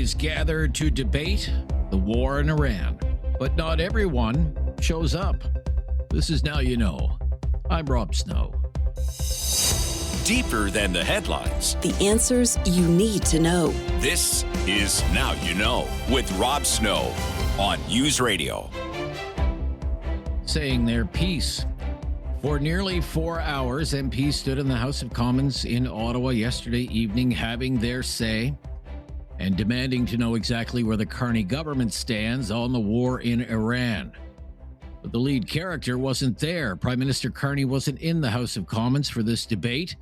MPs gather to debate the war in Iran, but not everyone shows up. This is Now You Know. I'm Rob Snow. Deeper than the headlines. The answers you need to know. This is Now You Know with Rob Snow on News Radio. Saying their piece. For nearly 4 hours, MPs stood in the House of Commons in Ottawa yesterday evening having their say and demanding to know exactly where the Carney government stands on the war in Iran. But the lead character wasn't there. Prime Minister Carney wasn't in the House of Commons for this debate,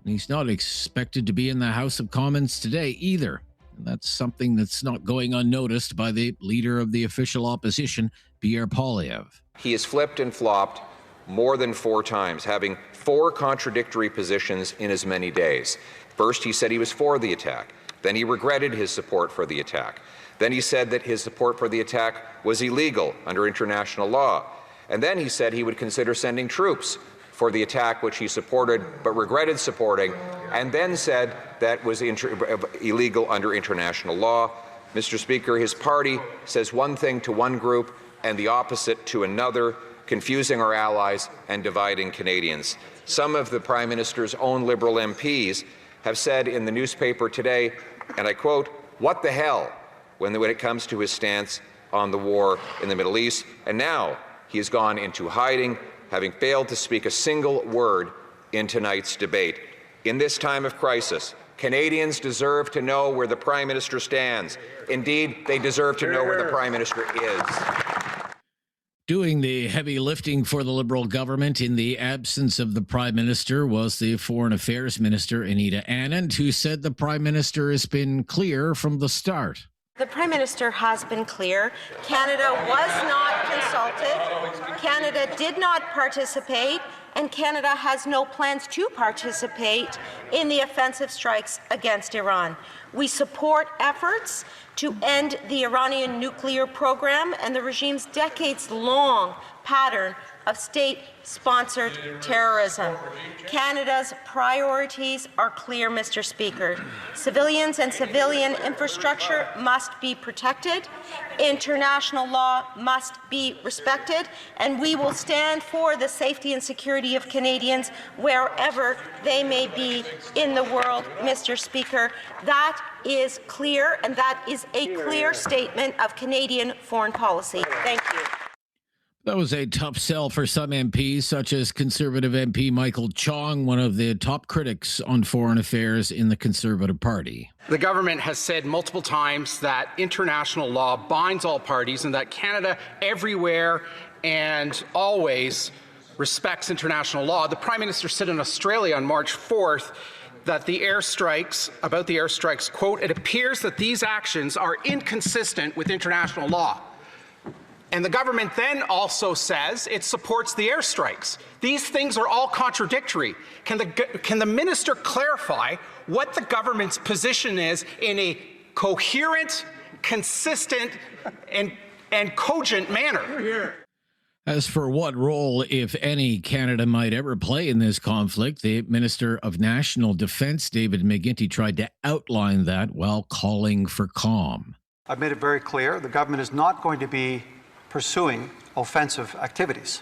and he's not expected to be in the House of Commons today either. And that's something that's not going unnoticed by the leader of the official opposition, Pierre Poilievre. He has flipped and flopped more than 4 times, having 4 contradictory positions in as many days. First, he said he was for the attack. Then he regretted his support for the attack. Then he said that his support for the attack was illegal under international law. And then he said he would consider sending troops for the attack, which he supported but regretted supporting, and then said that was illegal under international law. Mr. Speaker, his party says one thing to one group and the opposite to another, confusing our allies and dividing Canadians. Some of the Prime Minister's own Liberal MPs have said in the newspaper today, and I quote, "What the hell?" when it comes to his stance on the war in the Middle East. And now he has gone into hiding, having failed to speak a single word in tonight's debate. In this time of crisis, Canadians deserve to know where the Prime Minister stands. Indeed, they deserve to know where the Prime Minister is. Doing the heavy lifting for the Liberal government in the absence of the Prime Minister was the Foreign Affairs Minister, Anita Anand, who said the Prime Minister has been clear from the start. The Prime Minister has been clear. Canada was not consulted. Canada did not participate, and Canada has no plans to participate in the offensive strikes against Iran. We support efforts to end the Iranian nuclear program and the regime's decades-long pattern of state-sponsored terrorism. Canada's priorities are clear, Mr. Speaker. Civilians and civilian infrastructure must be protected. International law must be respected, and we will stand for the safety and security of Canadians wherever they may be in the world, Mr. Speaker. That is clear, and that is a clear statement of Canadian foreign policy. Thank you. That was a tough sell for some MPs, such as Conservative MP Michael Chong, one of the top critics on foreign affairs in the Conservative Party. The government has said multiple times that international law binds all parties and that Canada everywhere and always respects international law. The Prime Minister said in Australia on March 4th that the airstrikes, quote, "It appears that these actions are inconsistent with international law." And the government then also says it supports the airstrikes. These things are all contradictory. Can the minister clarify what the government's position is in a coherent, consistent, and cogent manner? As for what role, if any, Canada might ever play in this conflict, the Minister of National Defence, David McGuinty, tried to outline that while calling for calm. I've made it very clear the government is not going to be pursuing offensive activities.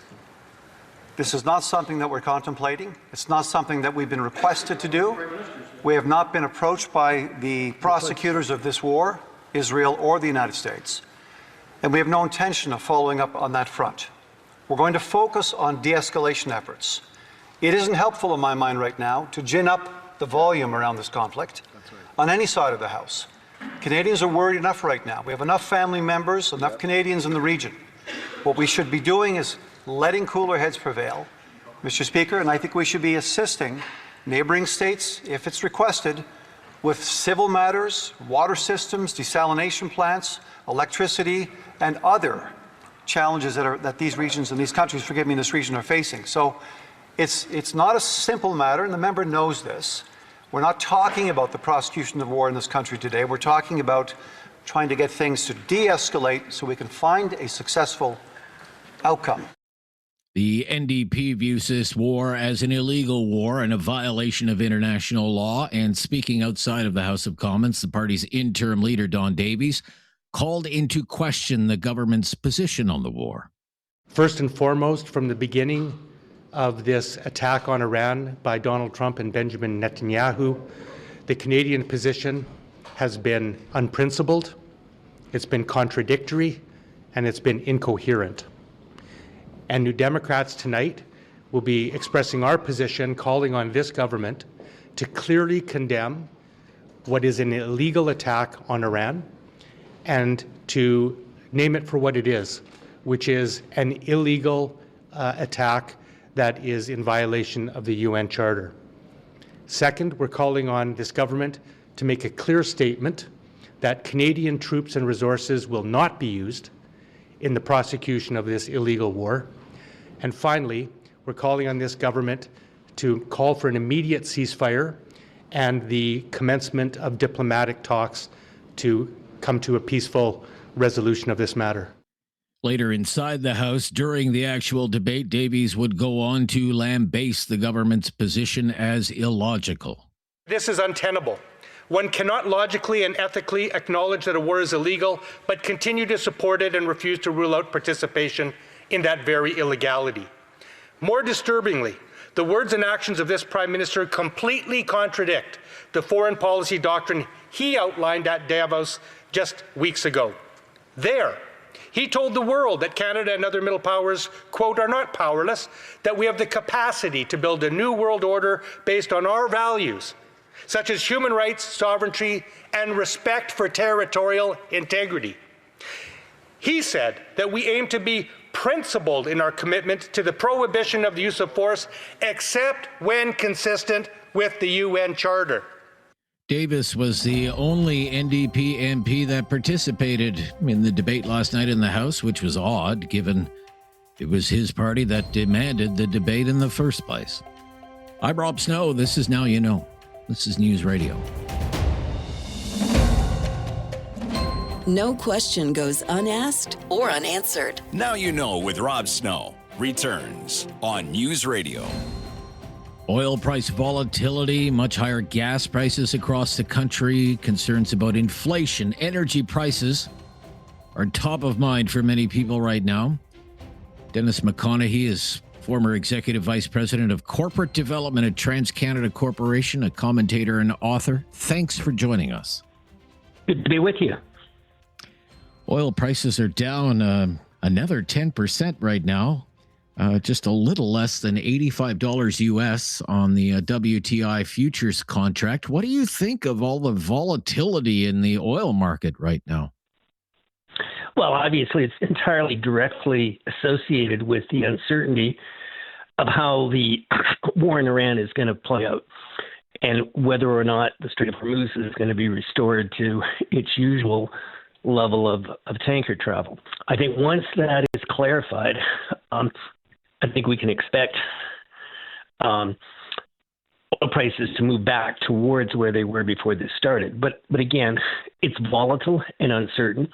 This is not something that we're contemplating. It's not something that we've been requested to do. We have not been approached by the prosecutors of this war, Israel or the United States, and we have no intention of following up on that front. We're going to focus on de-escalation efforts. It isn't helpful in my mind right now to gin up the volume around this conflict on any side of the House. Canadians are worried enough right now. We have enough family members, enough Canadians in the region. What we should be doing is letting cooler heads prevail, Mr. Speaker, and I think we should be assisting neighbouring states, if it's requested, with civil matters, water systems, desalination plants, electricity, and other challenges that these regions and these countries, in this region are facing. So it's not a simple matter, and the member knows this. We're not talking about the prosecution of war in this country today. We're talking about trying to get things to de-escalate so we can find a successful outcome. The NDP views this war as an illegal war and a violation of international law. And speaking outside of the House of Commons, the party's interim leader, Don Davies, called into question the government's position on the war. First and foremost, from the beginning of this attack on Iran by Donald Trump and Benjamin Netanyahu, the Canadian position has been unprincipled, it's been contradictory, and it's been incoherent. And New Democrats tonight will be expressing our position, calling on this government to clearly condemn what is an illegal attack on Iran and to name it for what it is, which is an illegal attack that is in violation of the UN Charter. Second, we're calling on this government to make a clear statement that Canadian troops and resources will not be used in the prosecution of this illegal war. And finally, we're calling on this government to call for an immediate ceasefire and the commencement of diplomatic talks to come to a peaceful resolution of this matter. Later inside the House, during the actual debate, Davies would go on to lambaste the government's position as illogical. This is untenable. One cannot logically and ethically acknowledge that a war is illegal, but continue to support it and refuse to rule out participation in that very illegality. More disturbingly, the words and actions of this Prime Minister completely contradict the foreign policy doctrine he outlined at Davos just weeks ago. There, he told the world that Canada and other middle powers, quote, are not powerless, that we have the capacity to build a new world order based on our values, such as human rights, sovereignty, and respect for territorial integrity. He said that we aim to be principled in our commitment to the prohibition of the use of force, except when consistent with the UN Charter. Davis was the only NDP MP that participated in the debate last night in the House, which was odd, given it was his party that demanded the debate in the first place. I'm Rob Snow. This is Now You Know. This is News Radio. No question goes unasked or unanswered. Now You Know with Rob Snow returns on News Radio. Oil price volatility, much higher gas prices across the country, concerns about inflation, energy prices are top of mind for many people right now. Dennis McConaghy is former Executive Vice President of Corporate Development at TransCanada Corporation, a commentator and author. Thanks for joining us. Good to be with you. Oil prices are down another 10% right now, just a little less than $85 US on the WTI futures contract. What do you think of all the volatility in the oil market right now? Well, obviously, it's entirely directly associated with the uncertainty of how the war in Iran is going to play out and whether or not the Strait of Hormuz is going to be restored to its usual level of tanker travel. I think once that is clarified, I think we can expect oil prices to move back towards where they were before this started. But again, it's volatile and uncertain,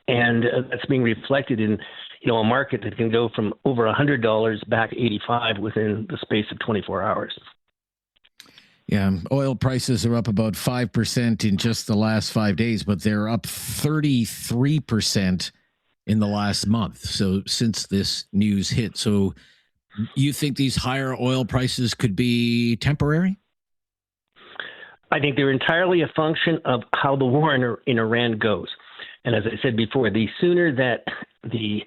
and that's being reflected in a market that can go from over $100 back to $85 within the space of 24 hours. Yeah, oil prices are up about 5% in just the last 5 days, but they're up 33% in the last month. So since this news hit, so you think these higher oil prices could be temporary? I think they're entirely a function of how the war in Iran goes. And as I said before, the sooner that the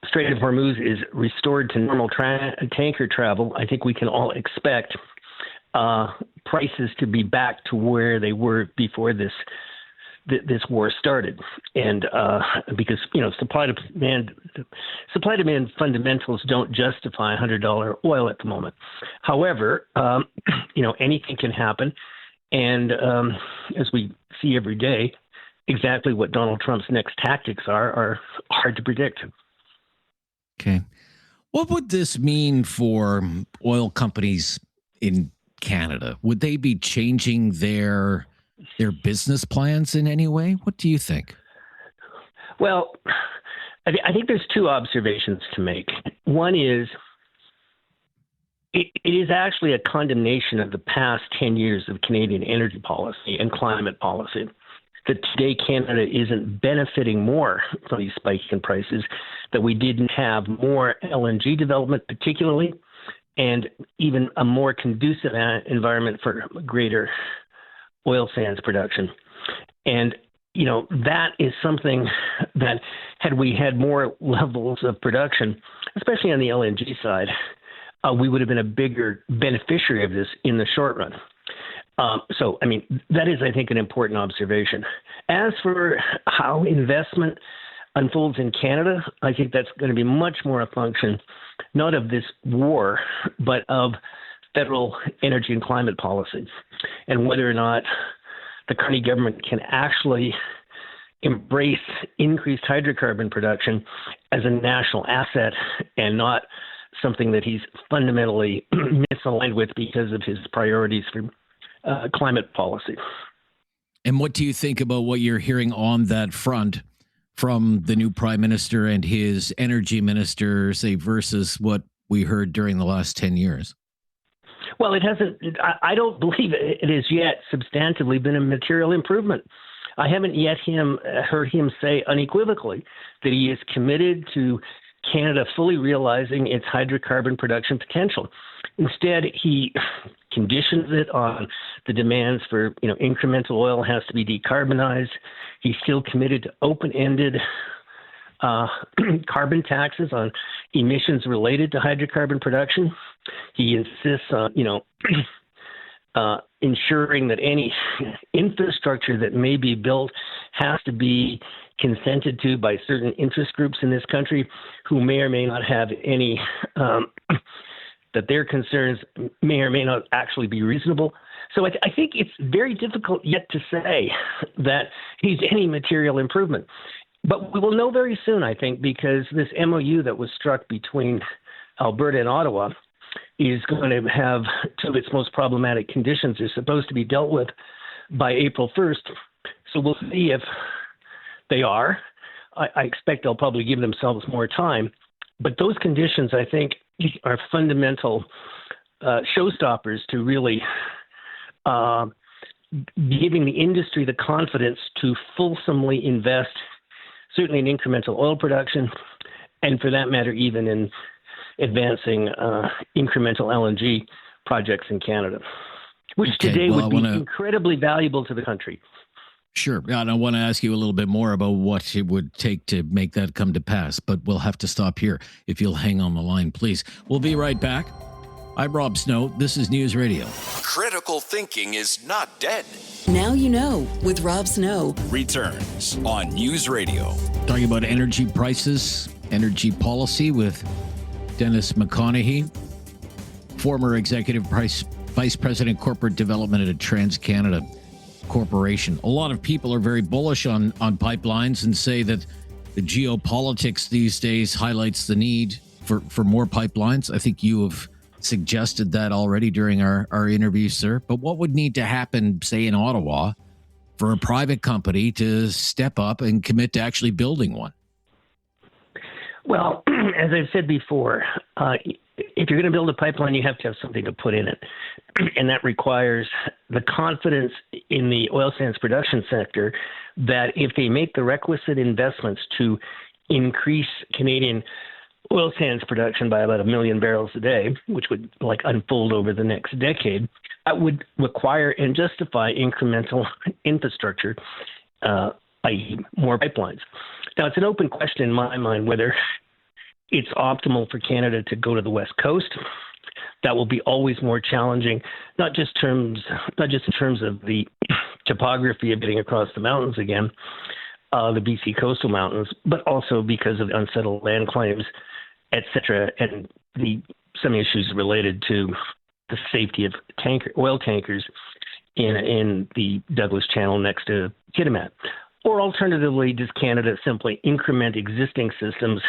Strait of Hormuz is restored to normal tanker travel, I think we can all expect prices to be back to where they were before this war started, and because supply demand fundamentals don't justify $100 oil at the moment. However, anything can happen, and as we see every day, exactly what Donald Trump's next tactics are hard to predict. Okay, what would this mean for oil companies in Canada? Would they be changing their business plans in any way? What do you think? Well, I think there's two observations to make. One is it is actually a condemnation of the past 10 years of Canadian energy policy and climate policy, that today Canada isn't benefiting more from these spikes in prices, that we didn't have more LNG development particularly, and even a more conducive environment for greater oil sands production. And, you know, that is something that had we had more levels of production, especially on the LNG side, we would have been a bigger beneficiary of this in the short run. So, I mean, that is, I think, an important observation. As for how investment unfolds in Canada, I think that's going to be much more a function, not of this war, but of federal energy and climate policy, and whether or not the Carney government can actually embrace increased hydrocarbon production as a national asset and not something that he's fundamentally misaligned with because of his priorities for climate policy. And what do you think about what you're hearing on that front from the new prime minister and his energy minister, say, versus what we heard during the last 10 years? Well, it hasn't. I don't believe it has yet substantively been a material improvement. I haven't yet heard him say unequivocally that he is committed to Canada fully realizing its hydrocarbon production potential. Instead, he conditions it on the demands for, you know, incremental oil has to be decarbonized. He's still committed to open-ended carbon taxes on emissions related to hydrocarbon production. He insists on, you know, ensuring that any infrastructure that may be built has to be consented to by certain interest groups in this country who may or may not have any, that their concerns may or may not actually be reasonable. So I think it's very difficult yet to say that he's any material improvement. But we will know very soon, I think, because this MOU that was struck between Alberta and Ottawa is going to have two of its most problematic conditions are supposed to be dealt with by April 1st. So we'll see if they are. I expect they'll probably give themselves more time. But those conditions, I think, are fundamental showstoppers to really giving the industry the confidence to fulsomely invest, certainly in incremental oil production, and for that matter, even in advancing incremental LNG projects in Canada, which today would be incredibly valuable to the country. Sure. And I want to ask you a little bit more about what it would take to make that come to pass, but we'll have to stop here. If you'll hang on the line, please. We'll be right back. I'm Rob Snow. This is News Radio. Critical thinking is not dead. Now you know with Rob Snow. Returns on News Radio. Talking about energy prices, energy policy with Dennis McConaghy, former executive vice president corporate development at TransCanada Corporation. A lot of people are very bullish on pipelines and say that the geopolitics these days highlights the need for more pipelines. I think you have suggested that already during our interview, sir. But what would need to happen, say, in Ottawa for a private company to step up and commit to actually building one? Well, as I've said before, if you're going to build a pipeline, you have to have something to put in it. And that requires the confidence in the oil sands production sector that if they make the requisite investments to increase Canadian oil sands production by about 1 million barrels a day, which would unfold over the next decade, that would require and justify incremental infrastructure, i.e. more pipelines. Now, it's an open question in my mind whether it's optimal for Canada to go to the West Coast. That will be always more challenging, not just in terms of the topography of getting across the mountains again, the BC coastal mountains, but also because of unsettled land claims, et cetera, and some issues related to the safety of oil tankers in the Douglas Channel next to Kitimat. Or alternatively, does Canada simply increment existing systems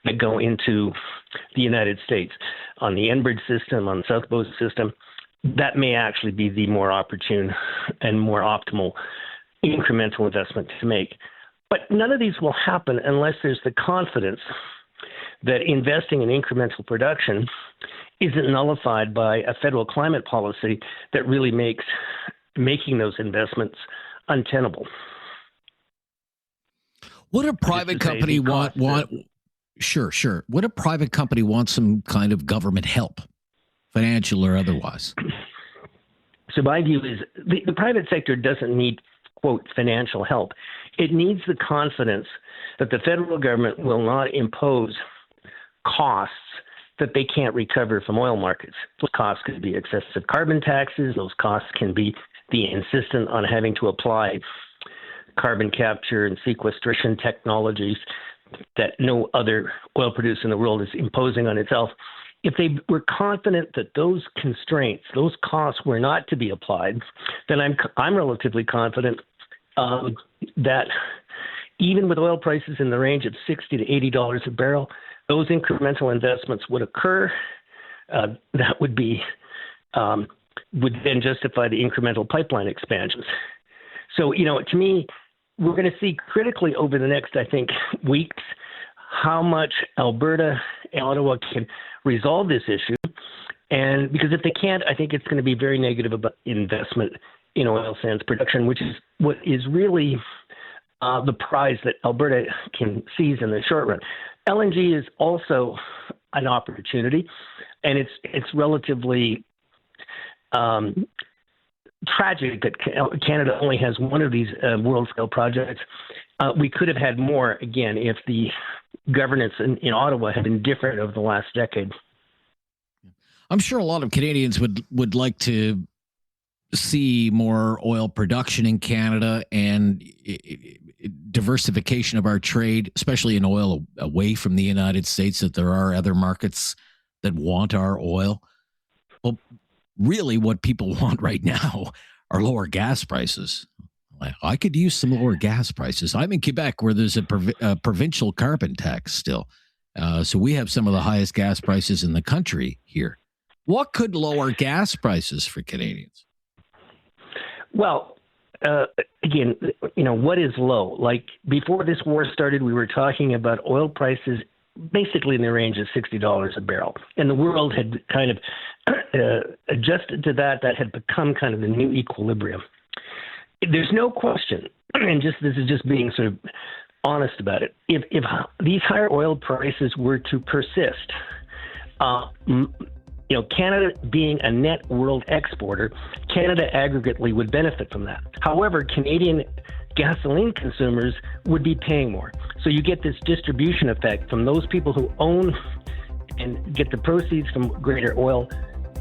that go into the United States on the Enbridge system, on the South Bow system? That may actually be the more opportune and more optimal incremental investment to make. But none of these will happen unless there's the confidence that investing in incremental production isn't nullified by a federal climate policy that really makes making those investments untenable. Would a private company want? Sure. Would a private company want some kind of government help, financial or otherwise? So my view is the private sector doesn't need, quote, financial help. It needs the confidence that the federal government will not impose costs that they can't recover from oil markets. Those costs could be excessive carbon taxes. Those costs can be the insistence on having to apply carbon capture and sequestration technologies that no other oil producer in the world is imposing on itself. If they were confident that those constraints, those costs were not to be applied, then I'm relatively confident that even with oil prices in the range of $60 to $80 a barrel, those incremental investments would occur. That would be would then justify the incremental pipeline expansions. So, to me, we're going to see critically over the next, I think, weeks how much Alberta and Ottawa can resolve this issue. And because if they can't, I think it's going to be very negative about investment in oil sands production, which is what is really the prize that Alberta can seize in the short run. LNG is also an opportunity, and it's relatively tragic that Canada only has one of these world-scale projects. We could have had more, again, if the governance in Ottawa had been different over the last decade. I'm sure a lot of Canadians would like to see more oil production in Canada and diversification of our trade, especially in oil away from the United States, that there are other markets that want our oil. Well, really what people want right now are lower gas prices. I could use some lower gas prices. I'm in Quebec where there's a provincial carbon tax still. So we have some of the highest gas prices in the country here. What could lower gas prices for Canadians? Well, again, what is low? Like before this war started, we were talking about oil prices basically in the range of $60 a barrel. And the world had kind of adjusted to that. That had become kind of the new equilibrium. There's no question, and this is just being sort of honest about it. If these higher oil prices were to persist, Canada being a net world exporter, Canada aggregately would benefit from that. However, Canadian gasoline consumers would be paying more. So you get this distribution effect from those people who own and get the proceeds from greater oil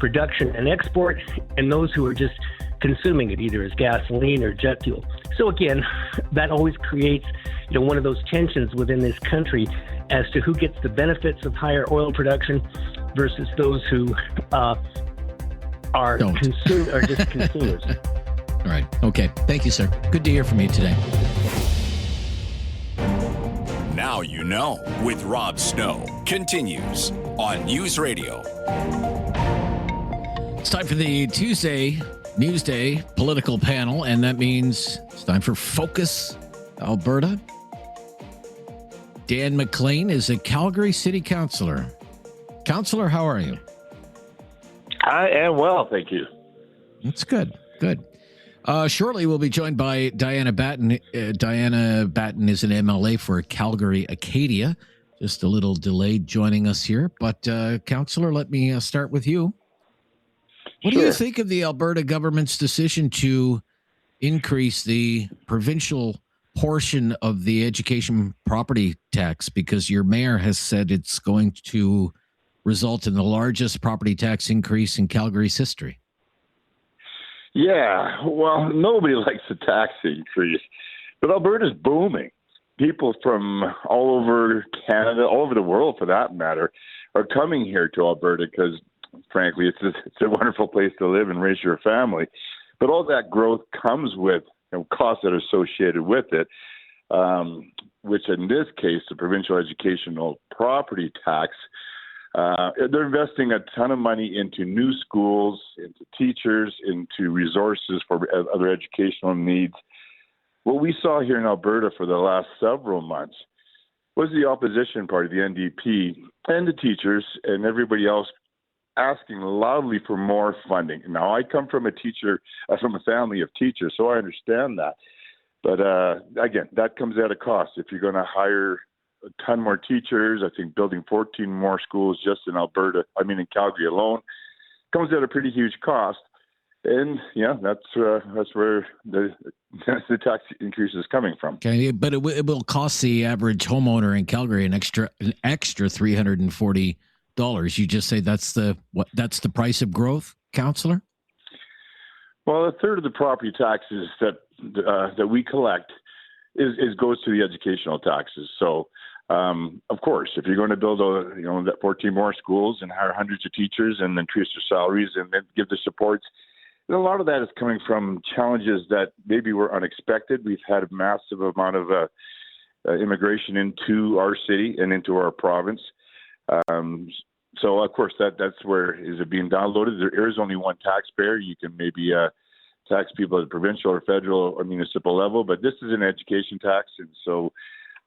production and export, and those who are just consuming it either as gasoline or jet fuel. So again, that always creates, one of those tensions within this country as to who gets the benefits of higher oil production versus those who are just consumers. All right. Okay. Thank you, sir. Good to hear from you today. Now you know with Rob Snow continues on News Radio. It's time for the Tuesday Newsday political panel, and that means it's time for Focus Alberta. Dan McLean is a Calgary City Councillor. Councillor, how are you? I am well, thank you. That's good. Good. Shortly, we'll be joined by Diana Batten. Diana Batten is an MLA for Calgary-Acadia. Just a little delayed joining us here. But, Councillor, let me start with you. What do you think of the Alberta government's decision to increase the provincial portion of the education property tax? Because your mayor has said it's going to result in the largest property tax increase in Calgary's history. Yeah, well, nobody likes a tax increase, but Alberta's booming. People from all over Canada, all over the world for that matter, are coming here to Alberta because, frankly, it's a wonderful place to live and raise your family. But all that growth comes with costs that are associated with it, which in this case, the provincial educational property tax, they're investing a ton of money into new schools, into teachers, into resources for other educational needs. what we saw here in Alberta for the last several months was the opposition party, the NDP, and the teachers and everybody else asking loudly for more funding. Now, I come from from a family of teachers, so I understand that. But again, that comes at a cost. If you're going to hire a ton more teachers, I think building 14 more schools just in in Calgary alone, comes at a pretty huge cost. And yeah, that's where the tax increase is coming from. Okay, but it will cost the average homeowner in Calgary an extra $340. You just say that's the price of growth, Councillor? Well, a third of the property taxes that we collect goes to the educational taxes. So, of course, if you're going to build 14 more schools and hire hundreds of teachers and increase their salaries and then give the supports, and a lot of that is coming from challenges that maybe were unexpected. We've had a massive amount of immigration into our city and into our province. So, of course, that's where is it being downloaded. There is only one taxpayer. You can maybe tax people at the provincial or federal or municipal level, but this is an education tax. And so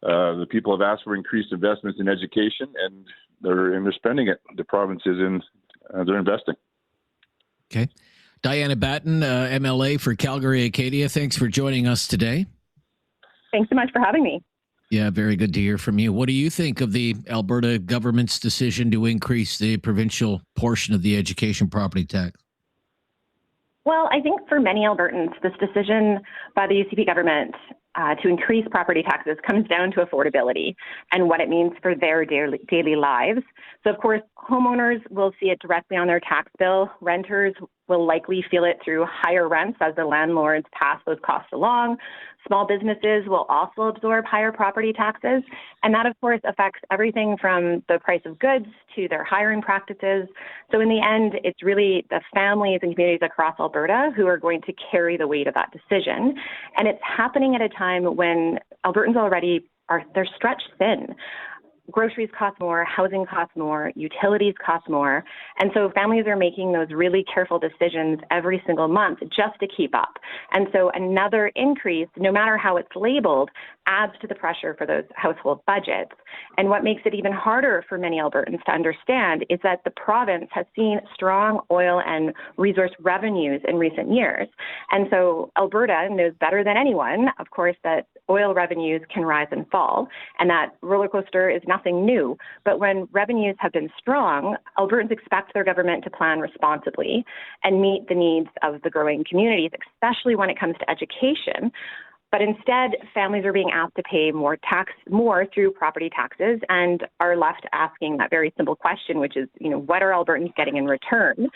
the people have asked for increased investments in education, and they're spending it. The province is they're investing. Okay. Diana Batten, MLA for Calgary-Acadia, thanks for joining us today. Thanks so much for having me. Yeah, very good to hear from you. What do you think of the Alberta government's decision to increase the provincial portion of the education property tax? Well, I think for many Albertans, this decision by the UCP government to increase property taxes comes down to affordability and what it means for their daily lives. So, of course, homeowners will see it directly on their tax bill. Renters will likely feel it through higher rents as the landlords pass those costs along. Small businesses will also absorb higher property taxes. And that, of course, affects everything from the price of goods to their hiring practices. So in the end, it's really the families and communities across Alberta who are going to carry the weight of that decision. And it's happening at a time when Albertans already they're stretched thin. Groceries cost more, housing costs more, utilities cost more. And so families are making those really careful decisions every single month just to keep up. And so another increase, no matter how it's labeled, adds to the pressure for those household budgets. And what makes it even harder for many Albertans to understand is that the province has seen strong oil and resource revenues in recent years. And so Alberta knows better than anyone, of course, that oil revenues can rise and fall, and that roller coaster is nothing new. But when revenues have been strong, Albertans expect their government to plan responsibly and meet the needs of the growing communities, especially when it comes to education. But instead, families are being asked to pay more through property taxes and are left asking that very simple question, which is, what are Albertans getting in return?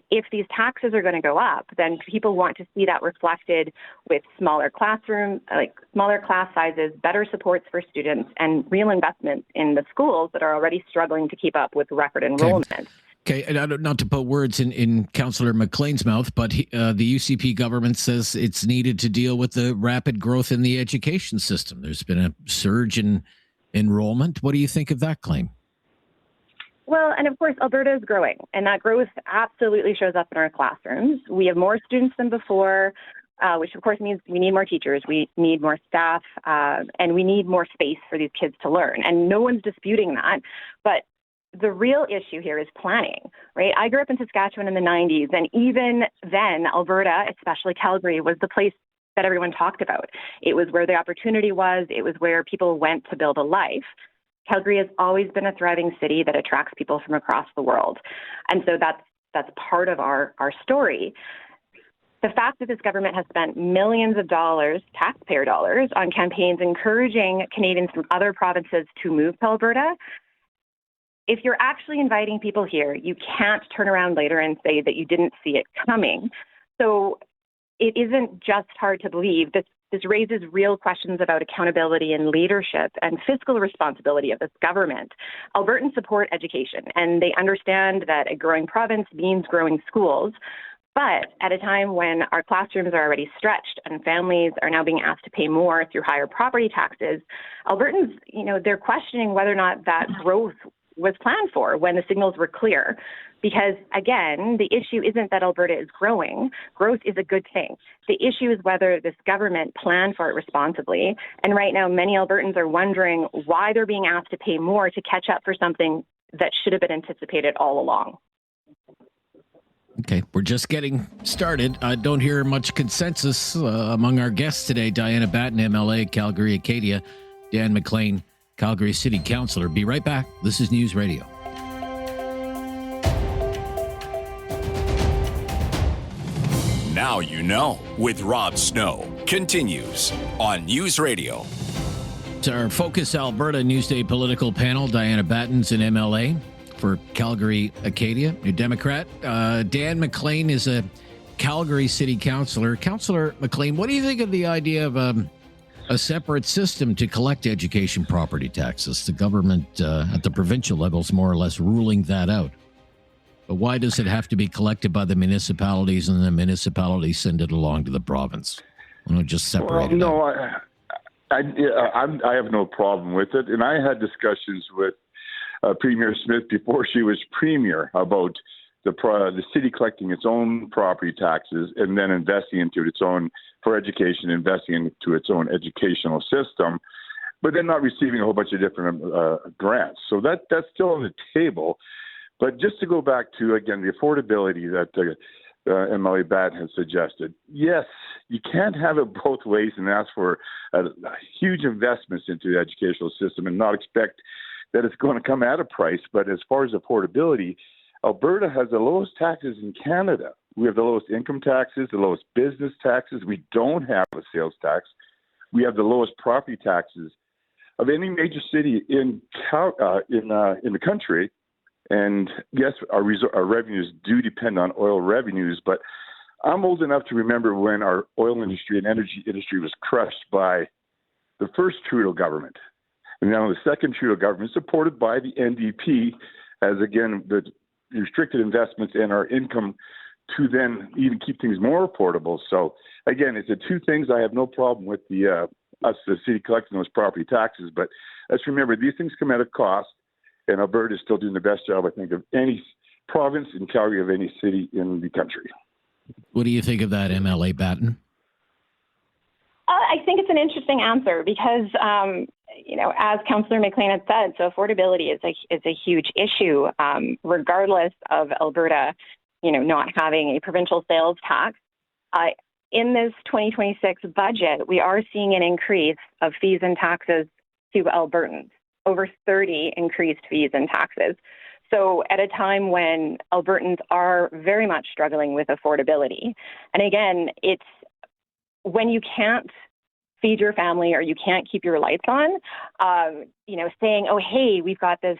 If these taxes are going to go up, then people want to see that reflected with smaller classrooms, like smaller class sizes, better supports for students, and real investments in the schools that are already struggling to keep up with record enrollment. Okay, and not to put words in Councillor McLean's mouth, but the UCP government says it's needed to deal with the rapid growth in the education system. There's been a surge in enrollment. What do you think of that claim? Well, and of course, Alberta is growing, and that growth absolutely shows up in our classrooms. We have more students than before, which of course means we need more teachers, we need more staff, and we need more space for these kids to learn. And no one's disputing that, but the real issue here is planning, right? I grew up in Saskatchewan in the 90s, and even then, Alberta, especially Calgary, was the place that everyone talked about. It was where the opportunity was. It was where people went to build a life. Calgary has always been a thriving city that attracts people from across the world. And so that's part of our story. The fact that this government has spent millions of dollars, taxpayer dollars, on campaigns encouraging Canadians from other provinces to move to Alberta, if you're actually inviting people here, you can't turn around later and say that you didn't see it coming. So it isn't just hard to believe. This raises real questions about accountability and leadership and fiscal responsibility of this government. Albertans support education, and they understand that a growing province means growing schools. But at a time when our classrooms are already stretched and families are now being asked to pay more through higher property taxes, Albertans, they're questioning whether or not that growth was planned for when the signals were clear. Because, again, the issue isn't that Alberta is growing. Growth is a good thing. The issue is whether this government planned for it responsibly. And right now, many Albertans are wondering why they're being asked to pay more to catch up for something that should have been anticipated all along. Okay, we're just getting started. I don't hear much consensus among our guests today. Diana Batten, MLA, Calgary-Acadia. Dan McLean, Calgary City Councillor. Be right back. This is News Radio. Now you know with Rob Snow continues on News Radio. It's our Focus Alberta Newsday political panel. Diana Batten's an MLA for Calgary-Acadia, New Democrat. Dan McLean is a Calgary City Councillor. Councillor McLean, what do you think of the idea of a separate system to collect education property taxes? The government at the provincial level is more or less ruling that out. But why does it have to be collected by the municipalities and the municipalities send it along to the province? Why don't just separate it out? I have no problem with it. And I had discussions with Premier Smith before she was Premier about the city collecting its own property taxes and then investing into its own, for education, investing into its own educational system, but then not receiving a whole bunch of different grants. So that's still on the table. But just to go back to, again, the affordability that MLA Batten has suggested, yes, you can't have it both ways and ask for huge investments into the educational system and not expect that it's going to come at a price. But as far as affordability, Alberta has the lowest taxes in Canada. We have the lowest income taxes, the lowest business taxes. We don't have a sales tax. We have the lowest property taxes of any major city in the country. And yes, our revenues do depend on oil revenues, but I'm old enough to remember when our oil industry and energy industry was crushed by the first Trudeau government. And now the second Trudeau government, supported by the NDP, as again, the restricted investments in our income to then even keep things more affordable. So again, it's the two things. I have no problem with the city collecting those property taxes, but let's remember these things come at a cost. And Alberta is still doing the best job, I think, of any province in Calgary, of any city in the country. What do you think of that, MLA Batten? I think it's an interesting answer because, as Councillor McLean had said, so affordability is a huge issue, regardless of Alberta, not having a provincial sales tax. In this 2026 budget, we are seeing an increase of fees and taxes to Albertans. Over 30 increased fees and taxes. So at a time when Albertans are very much struggling with affordability. And again, it's when you can't feed your family or you can't keep your lights on, saying, oh, hey, we've got this,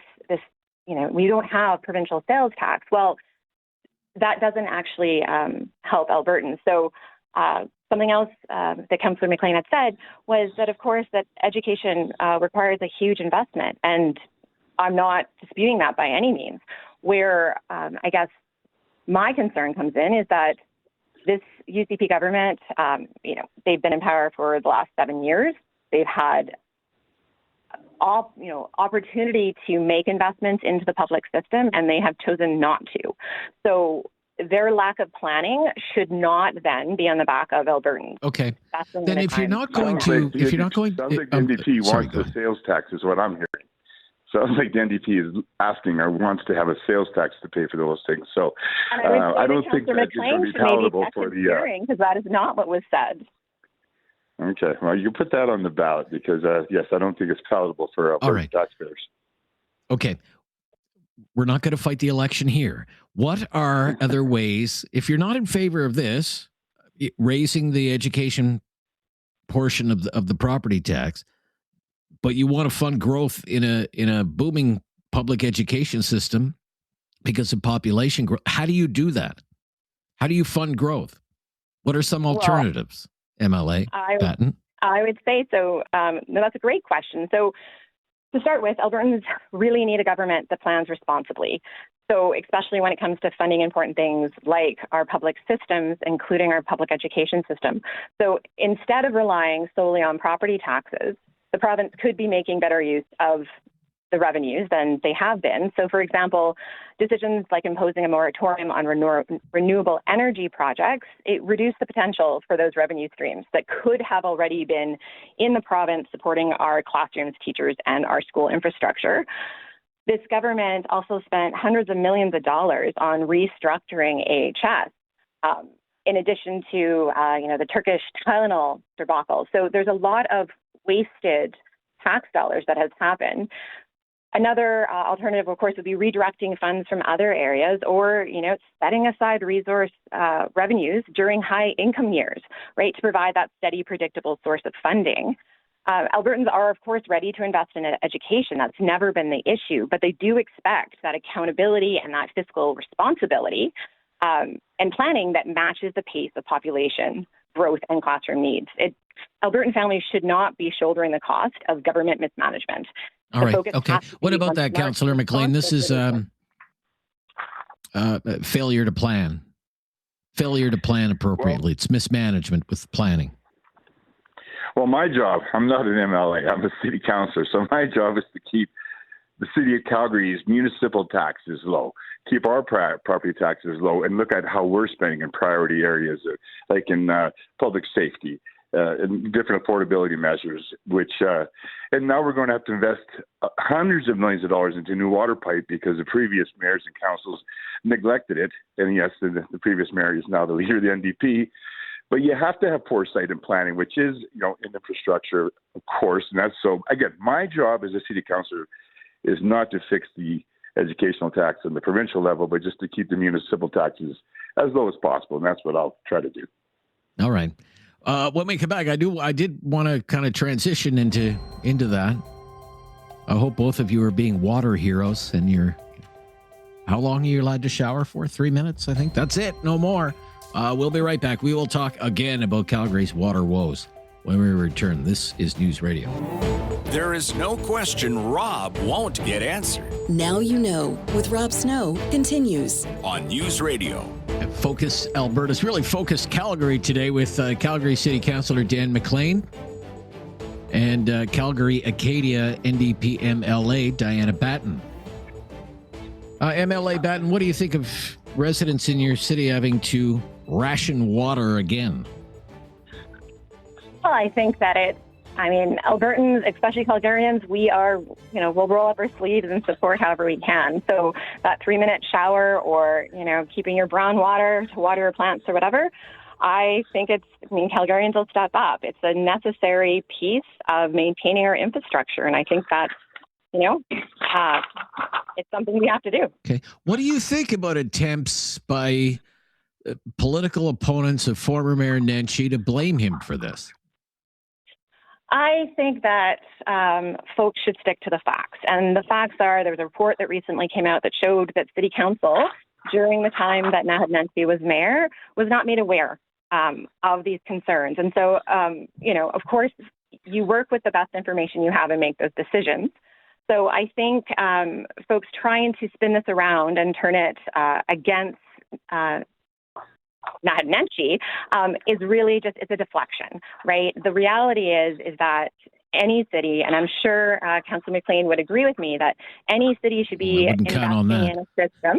we don't have provincial sales tax. Well, that doesn't actually help Albertans. So something else that Councillor McLean had said was that, of course, that education requires a huge investment. And I'm not disputing that by any means. Where I guess my concern comes in is that this UCP government, they've been in power for the last 7 years. They've had opportunity to make investments into the public system, and they have chosen not to. So their lack of planning should not then be on the back of Albertans. Okay. Then if you're not going to, sounds like the NDP wants the sales tax, is what I'm hearing. Sounds like the NDP is asking or wants to have a sales tax to pay for those things. So I don't think that it's going to be palatable for the hearing, because that is not what was said. Okay. Well, you put that on the ballot because, yes, I don't think it's palatable for Alberta taxpayers. Okay. We're not going to fight the election here. What are other ways, if you're not in favor of this, raising the education portion of the property tax, but you want to fund growth in a booming public education system because of population growth, how do you do that? How do you fund growth? What are some alternatives, MLA Batten? I would say so. No, that's a great question. So to start with, Albertans really need a government that plans responsibly. So especially when it comes to funding important things like our public systems, including our public education system. So instead of relying solely on property taxes, the province could be making better use of the revenues than they have been. So, for example, decisions like imposing a moratorium on renewable energy projects, it reduced the potential for those revenue streams that could have already been in the province supporting our classrooms, teachers, and our school infrastructure. This government also spent hundreds of millions of dollars on restructuring AHS, in addition to the Turkish Tylenol debacle. So there's a lot of wasted tax dollars that has happened. Another alternative, of course, would be redirecting funds from other areas or, setting aside resource revenues during high income years, right, to provide that steady, predictable source of funding. Albertans are, of course, ready to invest in education. That's never been the issue, but they do expect that accountability and that fiscal responsibility and planning that matches the pace of population growth and classroom needs. Albertan families should not be shouldering the cost of government mismanagement. All right. Okay. What about that, Councillor McLean? This is failure to plan. Failure to plan appropriately. It's mismanagement with planning. Well, my job, I'm not an MLA, I'm a city councillor, so my job is to keep the city of Calgary's municipal taxes low, keep our property taxes low, and look at how we're spending in priority areas, like in public safety, and different affordability measures, and now we're going to have to invest hundreds of millions of dollars into new water pipe because the previous mayors and councils neglected it. And yes, the previous mayor is now the leader of the NDP. But you have to have foresight and planning, which is, in infrastructure, of course. And that's so, again, my job as a city councillor is not to fix the educational tax on the provincial level, but just to keep the municipal taxes as low as possible. And that's what I'll try to do. All right. When we come back, I did want to kind of transition into that. I hope both of you are being water heroes and how long are you allowed to shower for? 3 minutes, I think. That's it. No more. We'll be right back. We will talk again about Calgary's water woes when we return. This is News Radio. There is no question Rob won't get answered. Now You Know with Rob Snow continues on News Radio. Focus Alberta's really focused Calgary today with Calgary City Councillor Dan McLean and Calgary-Acadia NDP MLA Diana Batten. MLA Batten, what do you think of residents in your city having to ration water again? Well, I think that Albertans, especially Calgarians, we are, we'll roll up our sleeves and support however we can. So that 3-minute shower or, keeping your brown water to water your plants or whatever, I think Calgarians will step up. It's a necessary piece of maintaining our infrastructure. And I think that's, it's something we have to do. Okay. What do you think about attempts by political opponents of former Mayor Nenshi to blame him for this? I think that folks should stick to the facts. And the facts are, there was a report that recently came out that showed that City Council, during the time that Naheed Nenshi was mayor, was not made aware of these concerns. And so, of course, you work with the best information you have and make those decisions. So I think folks trying to spin this around and turn it against Naheed Nenshi is really just, it's a deflection, right? The reality is that any city, and I'm sure Councillor McLean would agree with me, that any city should be investing in a system,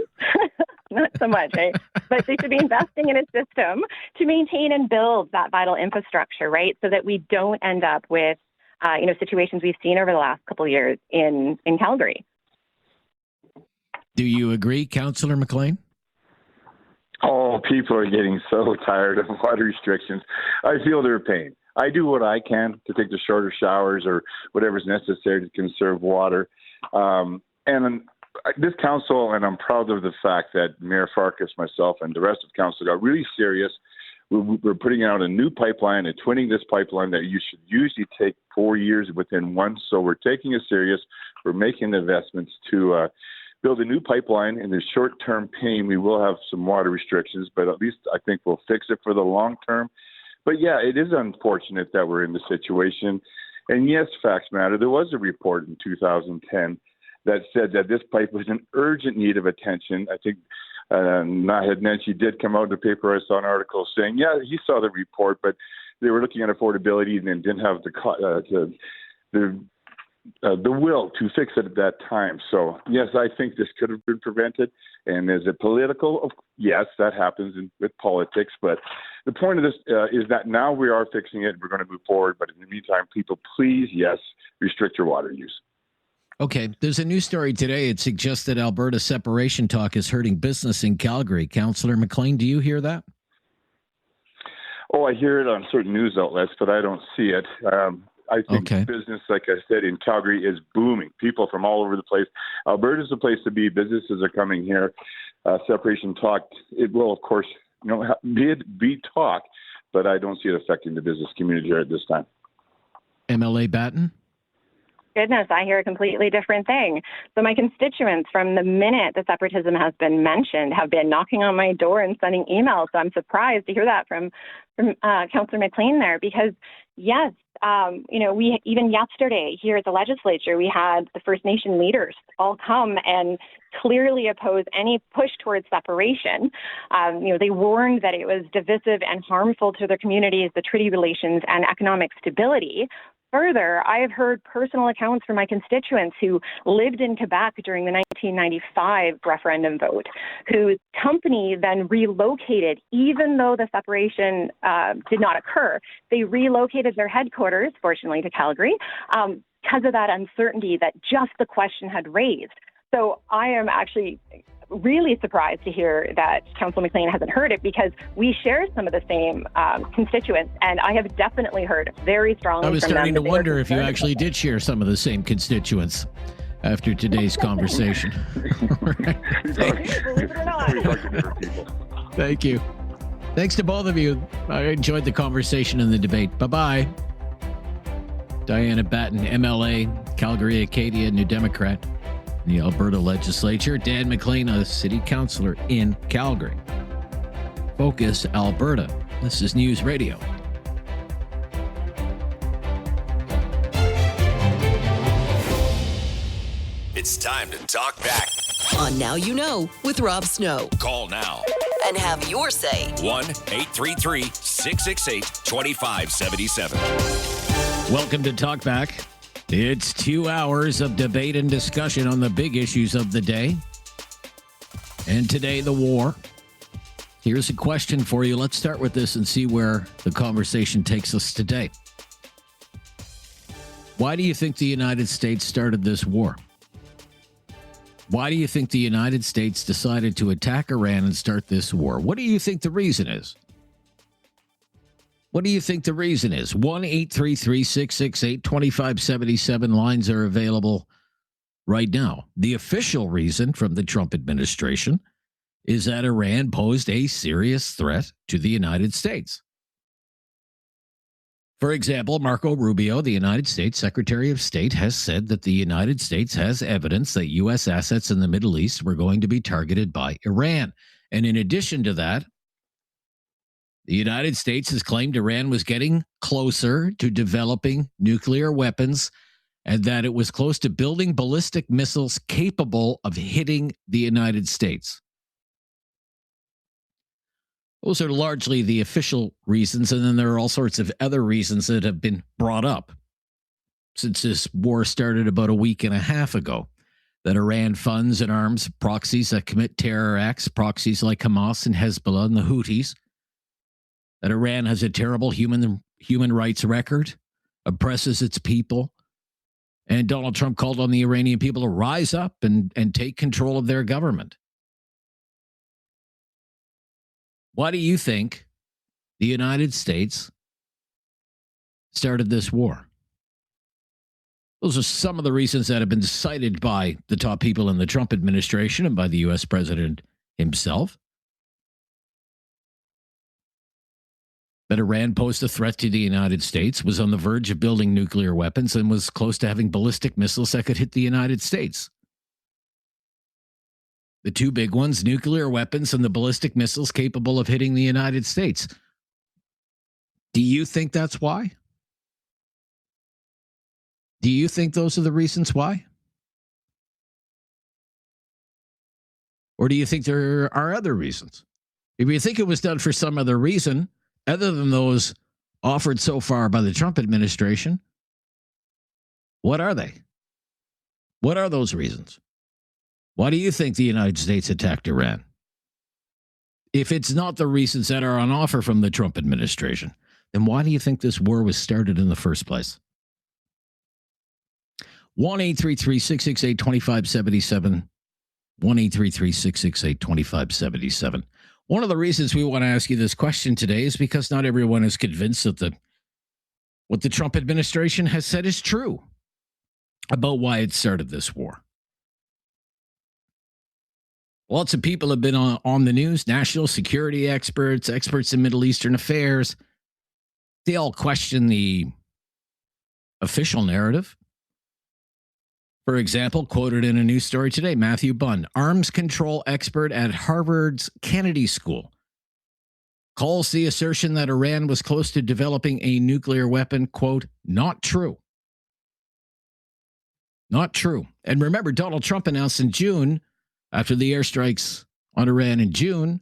not so much, right? But they should be investing in a system to maintain and build that vital infrastructure, right? So that we don't end up with, situations we've seen over the last couple of years in Calgary. Do you agree, Councillor McLean? Oh, people are getting so tired of water restrictions. I feel their pain. I do what I can to take the shorter showers or whatever's necessary to conserve water. And this council, and I'm proud of the fact that Mayor Farkas, myself, and the rest of council got really serious. We're putting out a new pipeline and twinning this pipeline that you should usually take 4 years within one. So we're taking it serious. We're making investments to build a new pipeline. In the short-term pain, we will have some water restrictions, but at least I think we'll fix it for the long term. But yeah, it is unfortunate that we're in this situation. And yes, facts matter. There was a report in 2010 that said that this pipe was in urgent need of attention. I think Naheed Nenshi did come out in the paper. I saw an article saying, yeah, he saw the report, but they were looking at affordability and didn't have the the will to fix it at that time. So, yes, I think this could have been prevented. And is it political? Yes, that happens with politics. But the point of this is that now we are fixing it. We're going to move forward. But in the meantime, people, please, yes, restrict your water use. Okay. There's a news story today. It suggests that Alberta separation talk is hurting business in Calgary. Councillor McLean, do you hear that? Oh, I hear it on certain news outlets, but I don't see it. I think business, like I said, in Calgary is booming. People from all over the place. Alberta's a place to be. Businesses are coming here. Separation talk, it will, of course, be talk, but I don't see it affecting the business community here at this time. MLA Batten? Goodness, I hear a completely different thing. So my constituents, from the minute that separatism has been mentioned, have been knocking on my door and sending emails. So I'm surprised to hear that from Councillor McLean there, because yes, we even yesterday here at the legislature, we had the First Nation leaders all come and clearly oppose any push towards separation. They warned that it was divisive and harmful to their communities, the treaty relations, and economic stability. Further, I have heard personal accounts from my constituents who lived in Quebec during the 1995 referendum vote, whose company then relocated, even though the separation did not occur. They relocated their headquarters, fortunately, to Calgary, because of that uncertainty that just the question had raised. So I am actually really surprised to hear that Councillor McLean hasn't heard it, because we share some of the same constituents, and I have definitely heard very strongly. I was from starting to them wonder if you actually did share some of the same constituents after today's conversation. Believe it or not. Thank you. Thanks to both of you. I enjoyed the conversation and the debate. Bye-bye. Diana Batten, MLA, Calgary-Acadia, New Democrat, the Alberta legislature. Dan McLean, a city councillor in Calgary. Focus, Alberta. This is News Radio. It's time to talk back. On Now You Know with Rob Snow. Call now. And have your say. 1-833-668-2577. Welcome to Talkback. It's 2 hours of debate and discussion on the big issues of the day. And today, the war. Here's a question for you. Let's start with this and see where the conversation takes us today. Why do you think the United States started this war? Why do you think the United States decided to attack Iran and start this war? What do you think the reason is? What do you think the reason is? 1-833-668-2577 lines are available right now. The official reason from the Trump administration is that Iran posed a serious threat to the United States. For example, Marco Rubio, the United States Secretary of State, has said that the United States has evidence that U.S. assets in the Middle East were going to be targeted by Iran. And in addition to that, the United States has claimed Iran was getting closer to developing nuclear weapons and that it was close to building ballistic missiles capable of hitting the United States. Those are largely the official reasons, and then there are all sorts of other reasons that have been brought up since this war started about a week and a half ago. That Iran funds and arms proxies that commit terror acts, proxies like Hamas and Hezbollah and the Houthis. That Iran has a terrible human rights record, oppresses its people. And Donald Trump called on the Iranian people to rise up and take control of their government. Why do you think the United States started this war? Those are some of the reasons that have been cited by the top people in the Trump administration and by the U.S. president himself. That Iran posed a threat to the United States, was on the verge of building nuclear weapons, and was close to having ballistic missiles that could hit the United States. The two big ones, nuclear weapons and the ballistic missiles capable of hitting the United States. Do you think that's why? Do you think those are the reasons why? Or do you think there are other reasons? If you think it was done for some other reason, other than those offered so far by the Trump administration, what are they? What are those reasons? Why do you think the United States attacked Iran? If it's not the reasons that are on offer from the Trump administration, then why do you think this war was started in the first place? 1-833-668-2577. 1-833-668-2577. One of the reasons we want to ask you this question today is because not everyone is convinced that what the Trump administration has said is true about why it started this war. Lots of people have been on the news, national security experts, experts in Middle Eastern affairs. They all question the official narrative. For example, quoted in a news story today, Matthew Bunn, arms control expert at Harvard's Kennedy School, calls the assertion that Iran was close to developing a nuclear weapon, quote, not true. Not true. And remember, Donald Trump announced in June, after the airstrikes on Iran in June,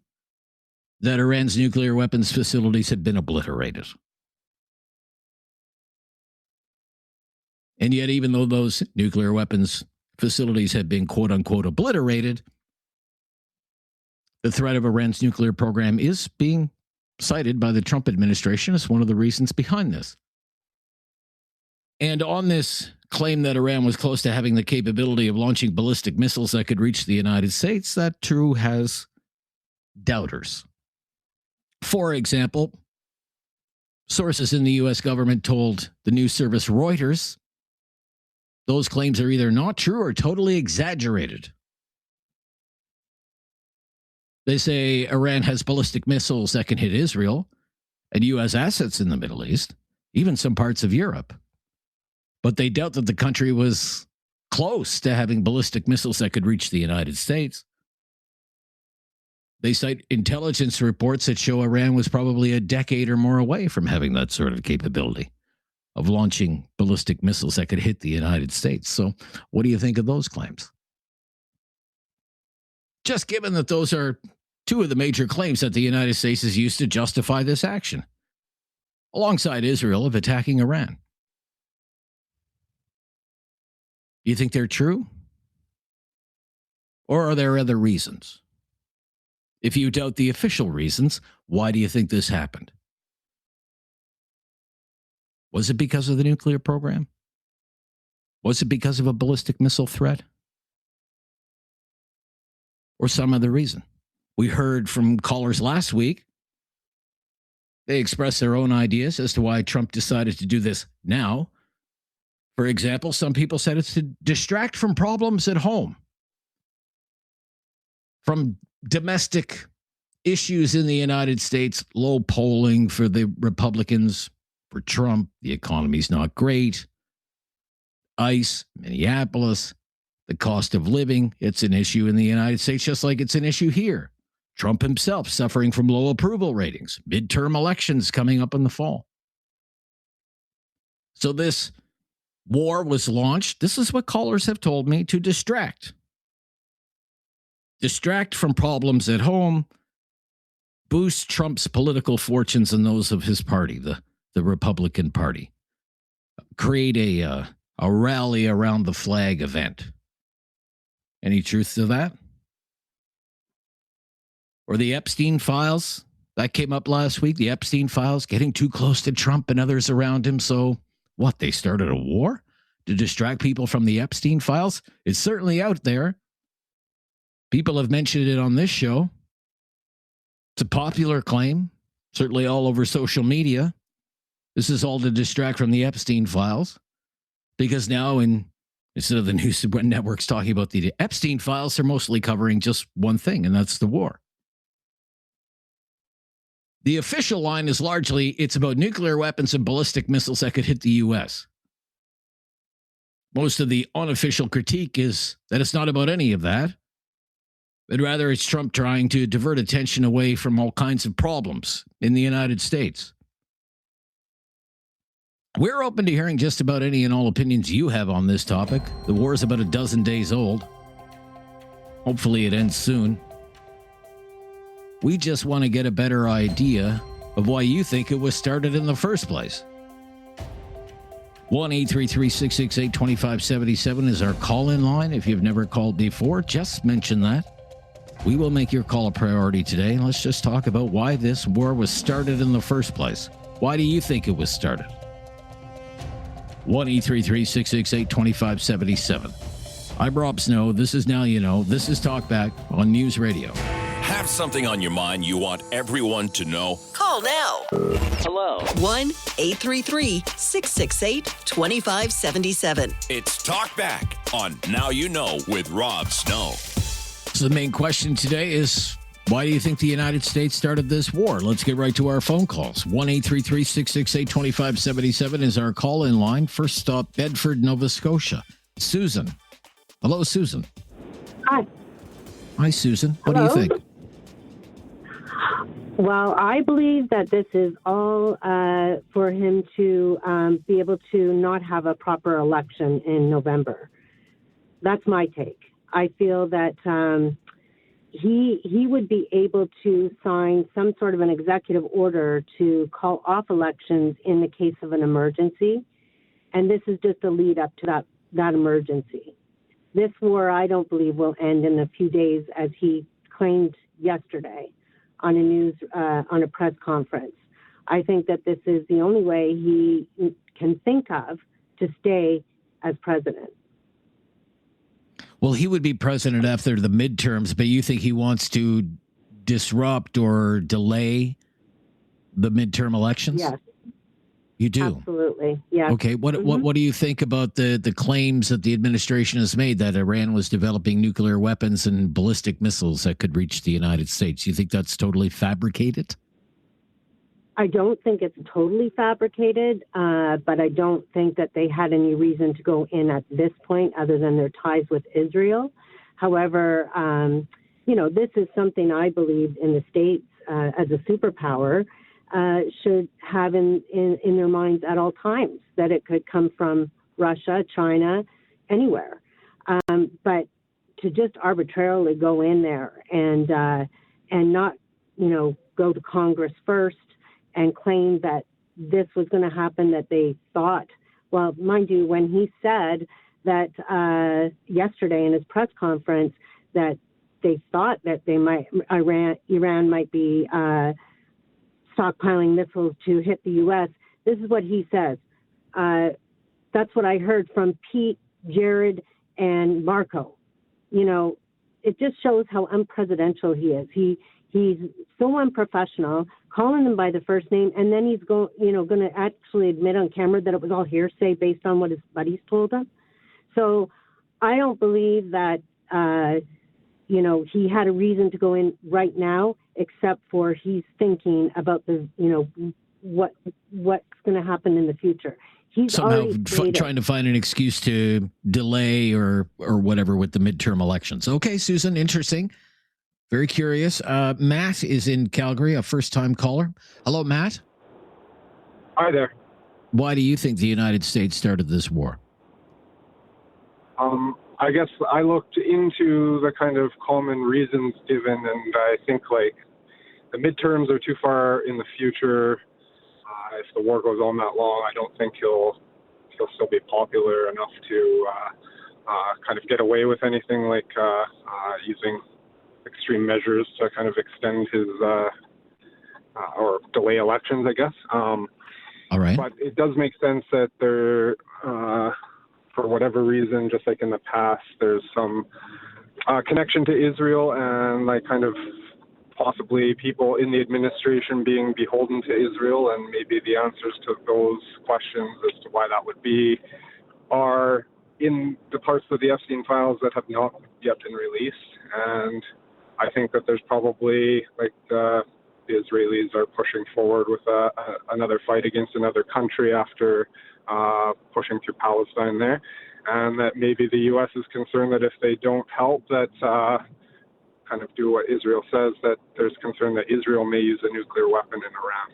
that Iran's nuclear weapons facilities had been obliterated. And yet, even though those nuclear weapons facilities had been, quote unquote, obliterated, the threat of Iran's nuclear program is being cited by the Trump administration as one of the reasons behind this. And on this claim that Iran was close to having the capability of launching ballistic missiles that could reach the United States, that too has doubters. For example, sources in the U.S. government told the news service Reuters those claims are either not true or totally exaggerated. They say Iran has ballistic missiles that can hit Israel and U.S. assets in the Middle East, even some parts of Europe. But they doubt that the country was close to having ballistic missiles that could reach the United States. They cite intelligence reports that show Iran was probably a decade or more away from having that sort of capability of launching ballistic missiles that could hit the United States. So what do you think of those claims? Just given that those are two of the major claims that the United States has used to justify this action, alongside Israel, of attacking Iran. You think they're true? Or are there other reasons? If you doubt the official reasons, why do you think this happened? Was it because of the nuclear program? Was it because of a ballistic missile threat? Or some other reason? We heard from callers last week. They expressed their own ideas as to why Trump decided to do this now. For example, some people said it's to distract from problems at home, from domestic issues in the United States, low polling for the Republicans, for Trump, the economy's not great, ICE, Minneapolis, the cost of living, it's an issue in the United States just like it's an issue here. Trump himself suffering from low approval ratings, midterm elections coming up in the fall. So this war was launched, this is what callers have told me, to distract. Distract from problems at home, boost Trump's political fortunes and those of his party, the Republican Party. Create a rally around the flag event. Any truth to that? Or the Epstein files, that came up last week, the Epstein files, getting too close to Trump and others around him, so what, they started a war to distract people from the Epstein files? It's certainly out there. People have mentioned it on this show. It's a popular claim, certainly all over social media. This is all to distract from the Epstein files, because now instead of the news networks talking about the Epstein files, they're mostly covering just one thing, and that's the war. The official line is largely, it's about nuclear weapons and ballistic missiles that could hit the U.S. Most of the unofficial critique is that it's not about any of that, but rather it's Trump trying to divert attention away from all kinds of problems in the United States. We're open to hearing just about any and all opinions you have on this topic. The war is about a dozen days old. Hopefully it ends soon. We just want to get a better idea of why you think it was started in the first place. 1-833-668-2577 is our call-in line. If you've never called before, just mention that. We will make your call a priority today. And let's just talk about why this war was started in the first place. Why do you think it was started? 1-833-668-2577. I'm Rob Snow. This is Now You Know. This is Talkback on News Radio. Have something on your mind you want everyone to know? Call now. Hello. 1-833-668-2577. It's Talkback on Now You Know with Rob Snow. So the main question today is, why do you think the United States started this war? Let's get right to our phone calls. 1-833-668-2577 is our call-in line. First stop, Bedford, Nova Scotia. Susan. Hello, Susan. Hi. Hi, Susan. What Hello? do you think? Well, I believe that this is all for him to be able to not have a proper election in November. That's my take. I feel that he would be able to sign some sort of an executive order to call off elections in the case of an emergency. And this is just a lead up to that emergency. This war, I don't believe, will end in a few days, as he claimed yesterday on a press conference. I think that this is the only way he can think of to stay as president. Well, he would be president after the midterms, but you think he wants to disrupt or delay the midterm elections? Yes. You do? Absolutely, yes. Okay, what do you think about the claims that the administration has made that Iran was developing nuclear weapons and ballistic missiles that could reach the United States? You think that's totally fabricated? I don't think it's totally fabricated, but I don't think that they had any reason to go in at this point other than their ties with Israel. However, this is something I believe in the States as a superpower should have in their minds at all times, that it could come from Russia, China, anywhere. But to just arbitrarily go in there and not, go to Congress first and claim that this was going to happen, that they thought, well, mind you, when he said that yesterday in his press conference that they thought that Iran might be stockpiling missiles to hit the U.S., this is what he says. That's what I heard from Pete, Jared, and Marco. It just shows how unpresidential he is. He's so unprofessional, calling them by the first name, and then he's going to actually admit on camera that it was all hearsay based on what his buddies told him. So I don't believe that, he had a reason to go in right now, except for he's thinking about what's going to happen in the future. He's somehow trying to find an excuse to delay or whatever with the midterm elections. Okay, Susan, interesting. Very curious. Matt is in Calgary, a first-time caller. Hello, Matt. Hi there. Why do you think the United States started this war? I guess I looked into the kind of common reasons given, and I think the midterms are too far in the future. If the war goes on that long, I don't think he'll still be popular enough to kind of get away with anything like using extreme measures to kind of extend his or delay elections, I guess. All right. But it does make sense that there, for whatever reason, just like in the past, there's some connection to Israel and kind of possibly people in the administration being beholden to Israel, and maybe the answers to those questions as to why that would be are in the parts of the Epstein files that have not yet been released. And I think that there's probably the Israelis are pushing forward with another fight against another country after pushing through Palestine there, and that maybe the U.S. is concerned that if they don't help, that kind of do what Israel says, that there's concern that Israel may use a nuclear weapon in Iran.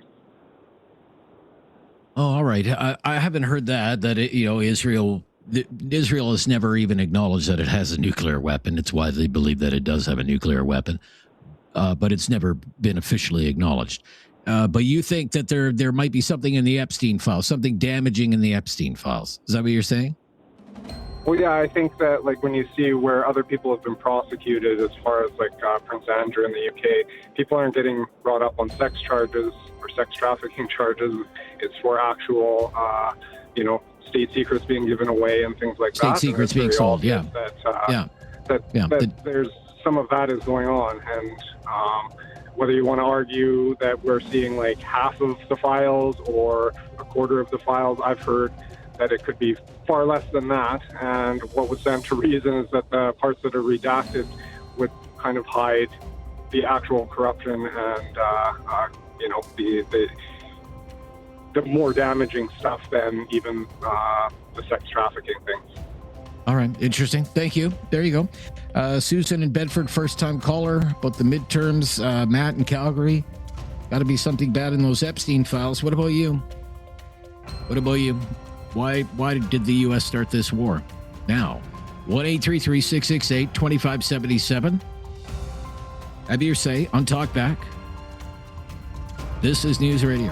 Oh, all right. I haven't heard that Israel has never even acknowledged that it has a nuclear weapon. It's why they believe that it does have a nuclear weapon, but it's never been officially acknowledged. But you think that there might be something in the Epstein files, something damaging in the Epstein files. Is that what you're saying? Well, yeah, I think that like when you see where other people have been prosecuted, as far as like Prince Andrew in the UK, people aren't getting brought up on sex charges or sex trafficking charges. It's for actual, state secrets being given away and things like that. State secrets being sold. Yeah. That there's some of that is going on, and whether you want to argue that we're seeing like half of the files or a quarter of the files, I've heard that it could be far less than that. And what would stand to reason is that the parts that are redacted would kind of hide the actual corruption and, the more damaging stuff than even the sex trafficking things. All right. Interesting. Thank you. There you go. Susan in Bedford, first-time caller about the midterms. Matt in Calgary. Got to be something bad in those Epstein files. What about you? Why did the U.S. start this war? Now, 1-833-668-2577. Have your say on Talkback. This is News Radio.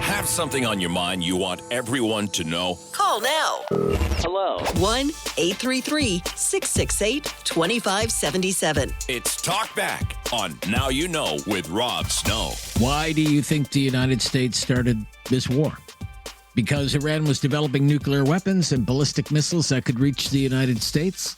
Have something on your mind you want everyone to know? Call now. Hello. 1-833-668-2577. It's Talkback on Now You Know with Rob Snow. Why do you think the United States started this war? Because Iran was developing nuclear weapons and ballistic missiles that could reach the United States?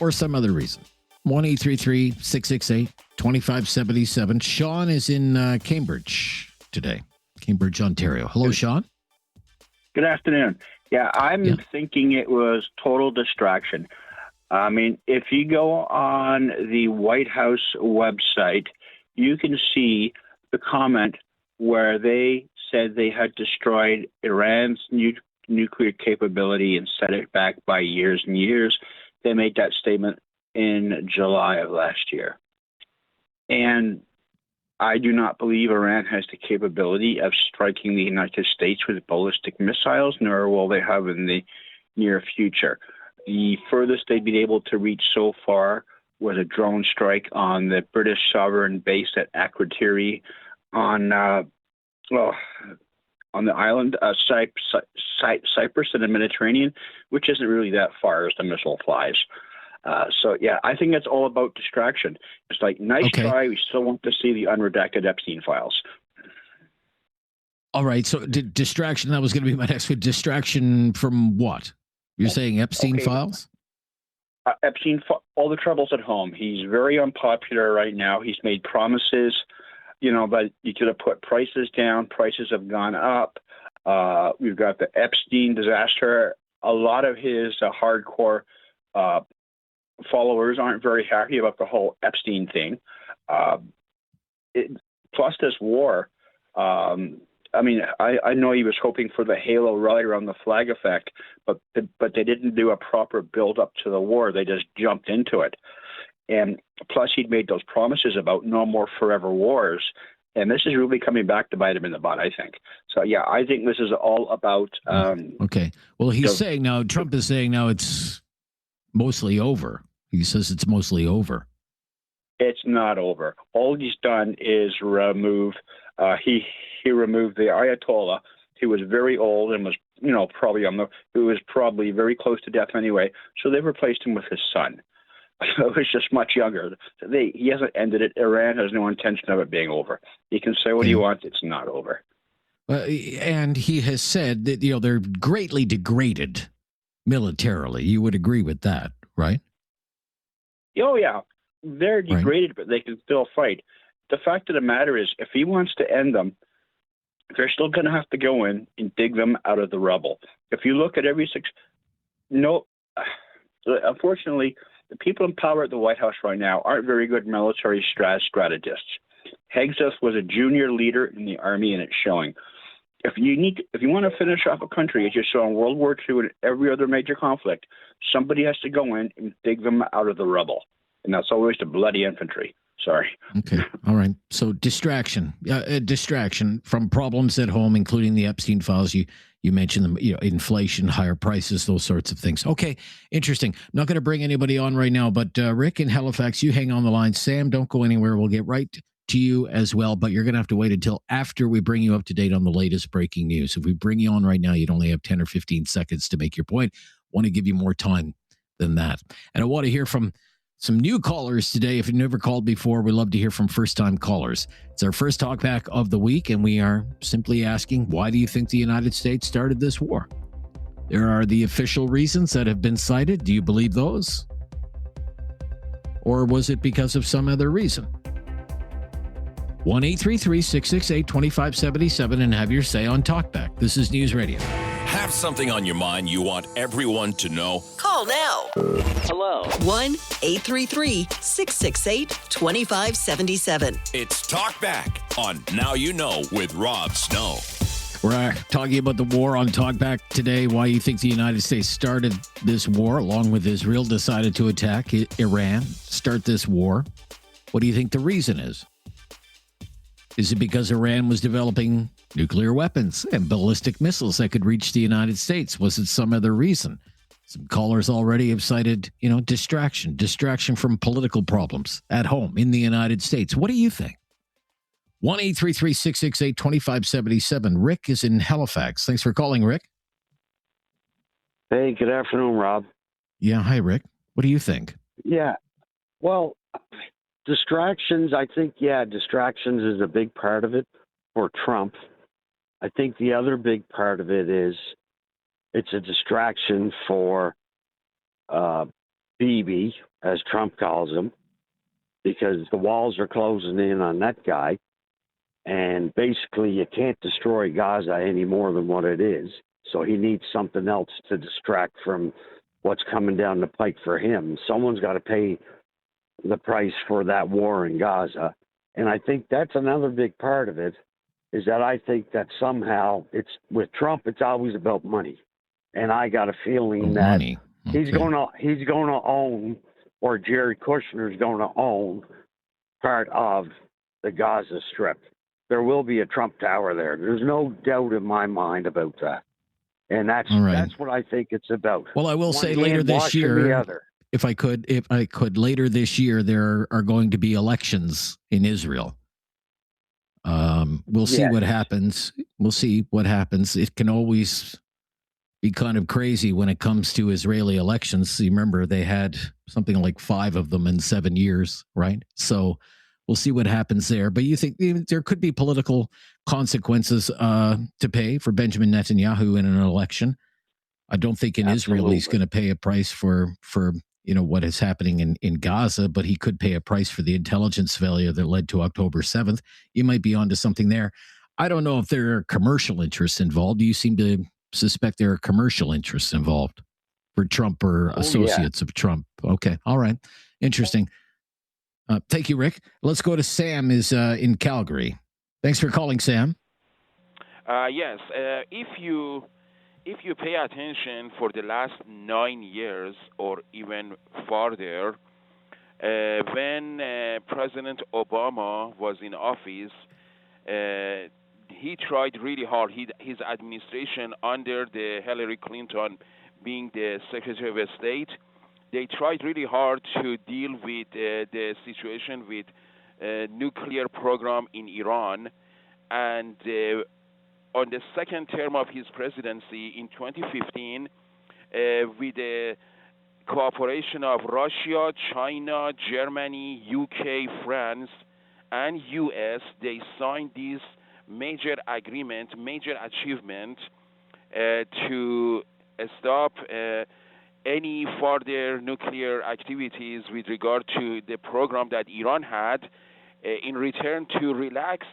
Or some other reason? 1-833-668-2577. Sean is in Cambridge today. Cambridge, Ontario. Hello, Sean. Good afternoon. Yeah, I'm thinking it was total distraction. I mean, if you go on the White House website, you can see the comment where they said they had destroyed Iran's nuclear capability and set it back by years and years. They made that statement in July of last year. And I do not believe Iran has the capability of striking the United States with ballistic missiles, nor will they have in the near future. The furthest they've been able to reach so far was a drone strike on the British sovereign base at Akrotiri on the island Cyprus in the Mediterranean, which isn't really that far as the missile flies. I think it's all about distraction. It's like, nice try. We still want to see the unredacted Epstein files. All right. So distraction, that was going to be my next one. Distraction from what? You're saying Epstein files? Epstein, all the troubles at home. He's very unpopular right now. He's made promises, but you could have put prices down. Prices have gone up. We've got the Epstein disaster. A lot of his hardcore followers aren't very happy about the whole Epstein thing. Plus this war. I know he was hoping for the halo right around the flag effect, but they didn't do a proper build up to the war. They just jumped into it. And plus he'd made those promises about no more forever wars. And this is really coming back to bite him in the butt, I think. So, yeah, I think this is all about... okay. Well, Trump is saying now it's mostly over. He says it's mostly over. It's not over. All he's done is remove... He removed the Ayatollah, who was very old and was, who was probably very close to death anyway. So they replaced him with his son. It was just much younger. He hasn't ended it. Iran has no intention of it being over. He can say what he wants. It's not over. And he has said that, they're greatly degraded militarily. You would agree with that, right? Oh, yeah. They're degraded, but they can still fight. The fact of the matter is, if he wants to end them, they're still going to have to go in and dig them out of the rubble. If you look at unfortunately, the people in power at the White House right now aren't very good military strategists. Hegseth was a junior leader in the Army, and it's showing. If you want to finish off a country, as you saw in World War II and every other major conflict, somebody has to go in and dig them out of the rubble. And that's always the bloody infantry. Sorry. Okay. All right. So distraction from problems at home, including the Epstein files. You You mentioned inflation, higher prices, those sorts of things. Okay, interesting. Not going to bring anybody on right now, but Rick in Halifax, you hang on the line. Sam, don't go anywhere. We'll get right to you as well, but you're going to have to wait until after we bring you up to date on the latest breaking news. If we bring you on right now, you'd only have 10 or 15 seconds to make your point. Want to give you more time than that. And I want to hear from some new callers today. If you've never called before, we love to hear from first-time callers. It's our first talkback of the week, and we are simply asking, why do you think the United States started this war? There are the official reasons that have been cited. Do you believe those? Or was it because of some other reason? 1-833-668-2577 and have your say on Talkback. This is News Radio. Have something on your mind you want everyone to know? Call now. Hello. 1-833-668-2577. It's Talkback on Now You Know with Rob Snow. We're talking about the war on Talkback today, why you think the United States started this war, along with Israel, decided to attack Iran, start this war. What do you think the reason is? Is it because Iran was developing nuclear weapons and ballistic missiles that could reach the United States? Was it some other reason? Some callers already have cited, distraction from political problems at home in the United States. What do you think? 1-833-668-2577. Rick is in Halifax. Thanks for calling, Rick. Hey, good afternoon, Rob. Yeah, hi, Rick. What do you think? Yeah, well, distractions, I think, distractions is a big part of it for Trump. I think the other big part of it is it's a distraction for Bibi, as Trump calls him, because the walls are closing in on that guy. And basically, you can't destroy Gaza any more than what it is. So he needs something else to distract from what's coming down the pike for him. Someone's got to pay the price for that war in Gaza. And I think that's another big part of it, is that I think that somehow it's with Trump, it's always about money. And I got a feeling that he's going to own, or Jared Kushner's going to own, part of the Gaza Strip. There will be a Trump Tower there. There's no doubt in my mind about that. And that's what I think it's about. Well, I will say later this year, if I could, later this year, there are going to be elections in Israel. We'll see what happens. We'll see what happens. It can always be kind of crazy when it comes to Israeli elections. You remember they had something like 5 of them in 7 years, right? So we'll see what happens there. But you think there could be political consequences to pay for Benjamin Netanyahu in an election? I don't think Israel he's going to pay a price for what is happening in Gaza, but he could pay a price for the intelligence failure that led to October 7th. You might be onto something there. I don't know if there are commercial interests involved. Do you seem to suspect there are commercial interests involved for Trump or associates of Trump? Okay. All right. Interesting. Thank you, Rick. Let's go to Sam is in Calgary. Thanks for calling, Sam. Yes. If you pay attention for the last 9 years or even farther, when President Obama was in office, he tried really hard. His administration under the Hillary Clinton being the Secretary of State, they tried really hard to deal with the situation with nuclear program in Iran. And on the second term of his presidency in 2015, with the cooperation of Russia, China, Germany, UK, France, and US, they signed this major agreement, major achievement to stop any further nuclear activities with regard to the program that Iran had, in return to relax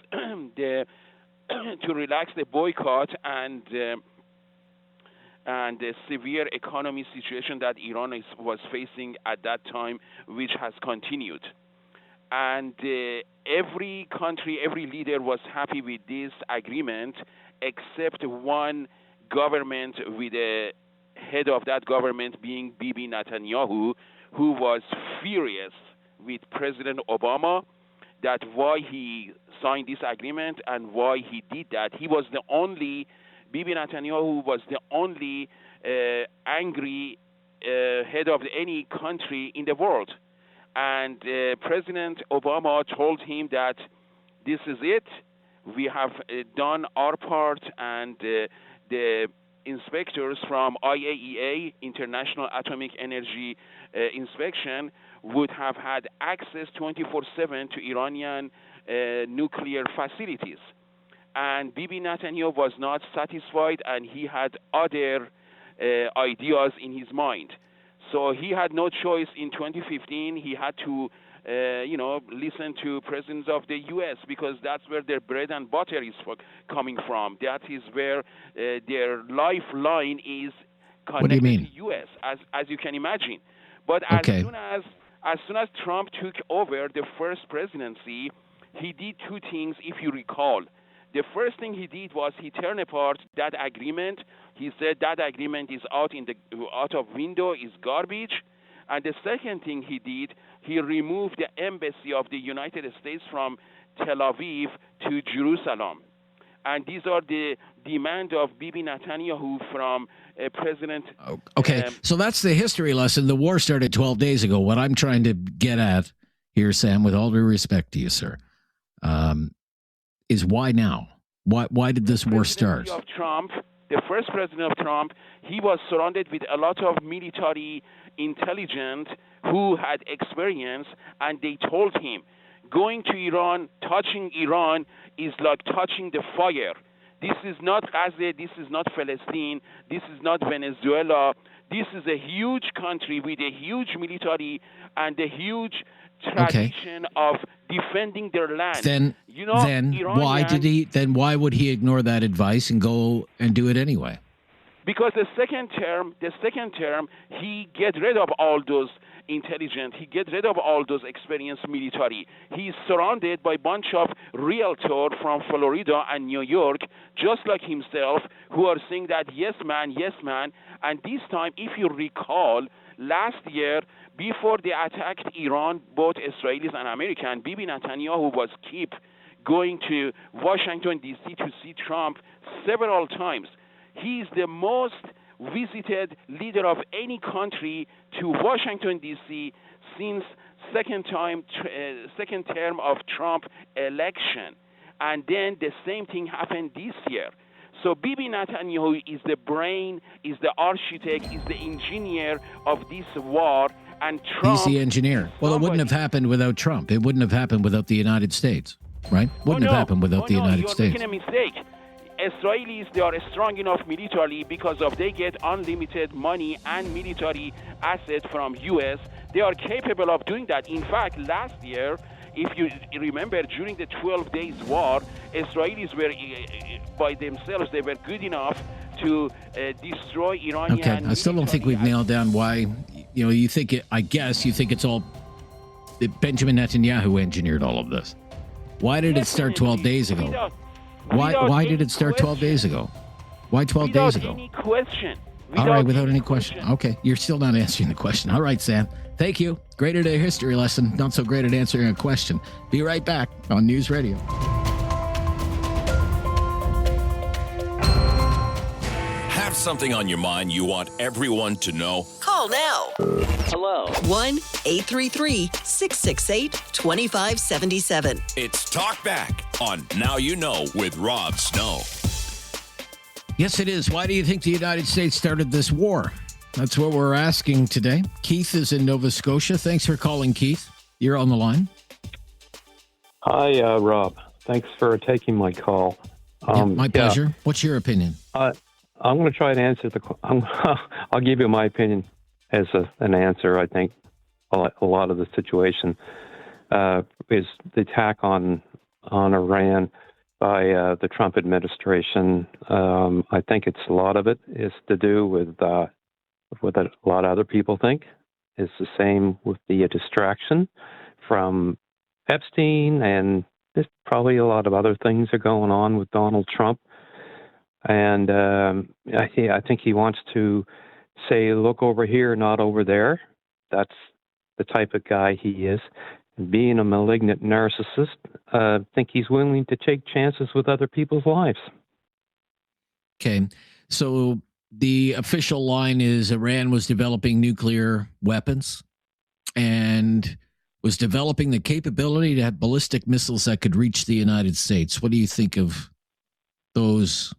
the boycott and the severe economy situation that Iran was facing at that time, which has continued. And every country, every leader was happy with this agreement, except one government, with the head of that government being Bibi Netanyahu, who was furious with President Obama that why he signed this agreement and why he did that. He was the only Bibi Netanyahu was the only angry head of any country in the world. And President Obama told him that this is it. We have done our part, and the inspectors from IAEA, International Atomic Energy Inspection, would have had access 24/7 to Iranian nuclear facilities. And Bibi Netanyahu was not satisfied, and he had other ideas in his mind. So he had no choice. In 2015, he had to listen to presidents of the U.S. because that's where their bread and butter is coming from. That is where their lifeline is connected to U.S. As you can imagine. But as soon as Trump took over the first presidency, he did two things, if you recall. The first thing he did was he turned apart that agreement. He said that agreement is out of window, is garbage. And the second thing he did, he removed the embassy of the United States from Tel Aviv to Jerusalem. And these are the demand of Bibi Netanyahu from President. Okay, so that's the history lesson. The war started 12 days ago. What I'm trying to get at here, Sam, with all due respect to you, sir, is why now? Why did this war start? The first president of Trump, he was surrounded with a lot of military intelligence who had experience, and they told him, going to Iran, touching Iran is like touching the fire. This is not Gaza, this is not Palestine, this is not Venezuela. This is a huge country with a huge military and a huge tradition of defending their land. Then why would he ignore that advice and go and do it anyway? Because the second term, he get rid of all those intelligent, he get rid of all those experienced military. He's surrounded by a bunch of realtors from Florida and New York, just like himself, who are saying that yes, man. And this time, if you recall, last year, before they attacked Iran, both Israelis and Americans, Bibi Netanyahu was keep going to Washington, D.C. to see Trump several times. He's the most visited leader of any country to Washington, D.C. since second term of Trump election. And then the same thing happened this year. So Bibi Netanyahu is the brain, is the architect, is the engineer of this war. And Trump... He's the engineer. Well, it wouldn't have happened without Trump. It wouldn't have happened without the United States, right? Wouldn't have happened without the United States. You're making a mistake. Israelis, they are strong enough militarily because of they get unlimited money and military assets from U.S. They are capable of doing that. In fact, last year, if you remember, during the 12 days war, Israelis were by themselves, they were good enough to destroy Iranian. Okay, I still don't think we've nailed down why. You think I guess you think it's all Benjamin Netanyahu engineered all of this. Why did it start 12 days ago? Why did it start 12 days ago? Why 12 days ago? Without any question. All right, without any question. Okay, you're still not answering the question. All right, Sam. Thank you. Great at a history lesson. Not so great at answering a question. Be right back on News Radio. Have something on your mind you want everyone to know? Call now. Hello. 1-833-668-2577. It's Talkback on Now You Know with Rob Snow. Yes, it is. Why do you think the United States started this war? That's what we're asking today. Keith is in Nova Scotia. Thanks for calling, Keith. You're on the line. Hi, Rob. Thanks for taking my call. My pleasure. What's your opinion? I'm going to try to answer I'll give you my opinion as an answer. I think a lot of the situation is the attack on Iran by the Trump administration. I think a lot of it is to do with what a lot of other people think. It's the same with the distraction from Epstein, and there's probably a lot of other things are going on with Donald Trump. And I think he wants to say, look over here, not over there. That's the type of guy he is. And being a malignant narcissist, I think he's willing to take chances with other people's lives. Okay. So the official line is Iran was developing nuclear weapons and was developing the capability to have ballistic missiles that could reach the United States. What do you think of those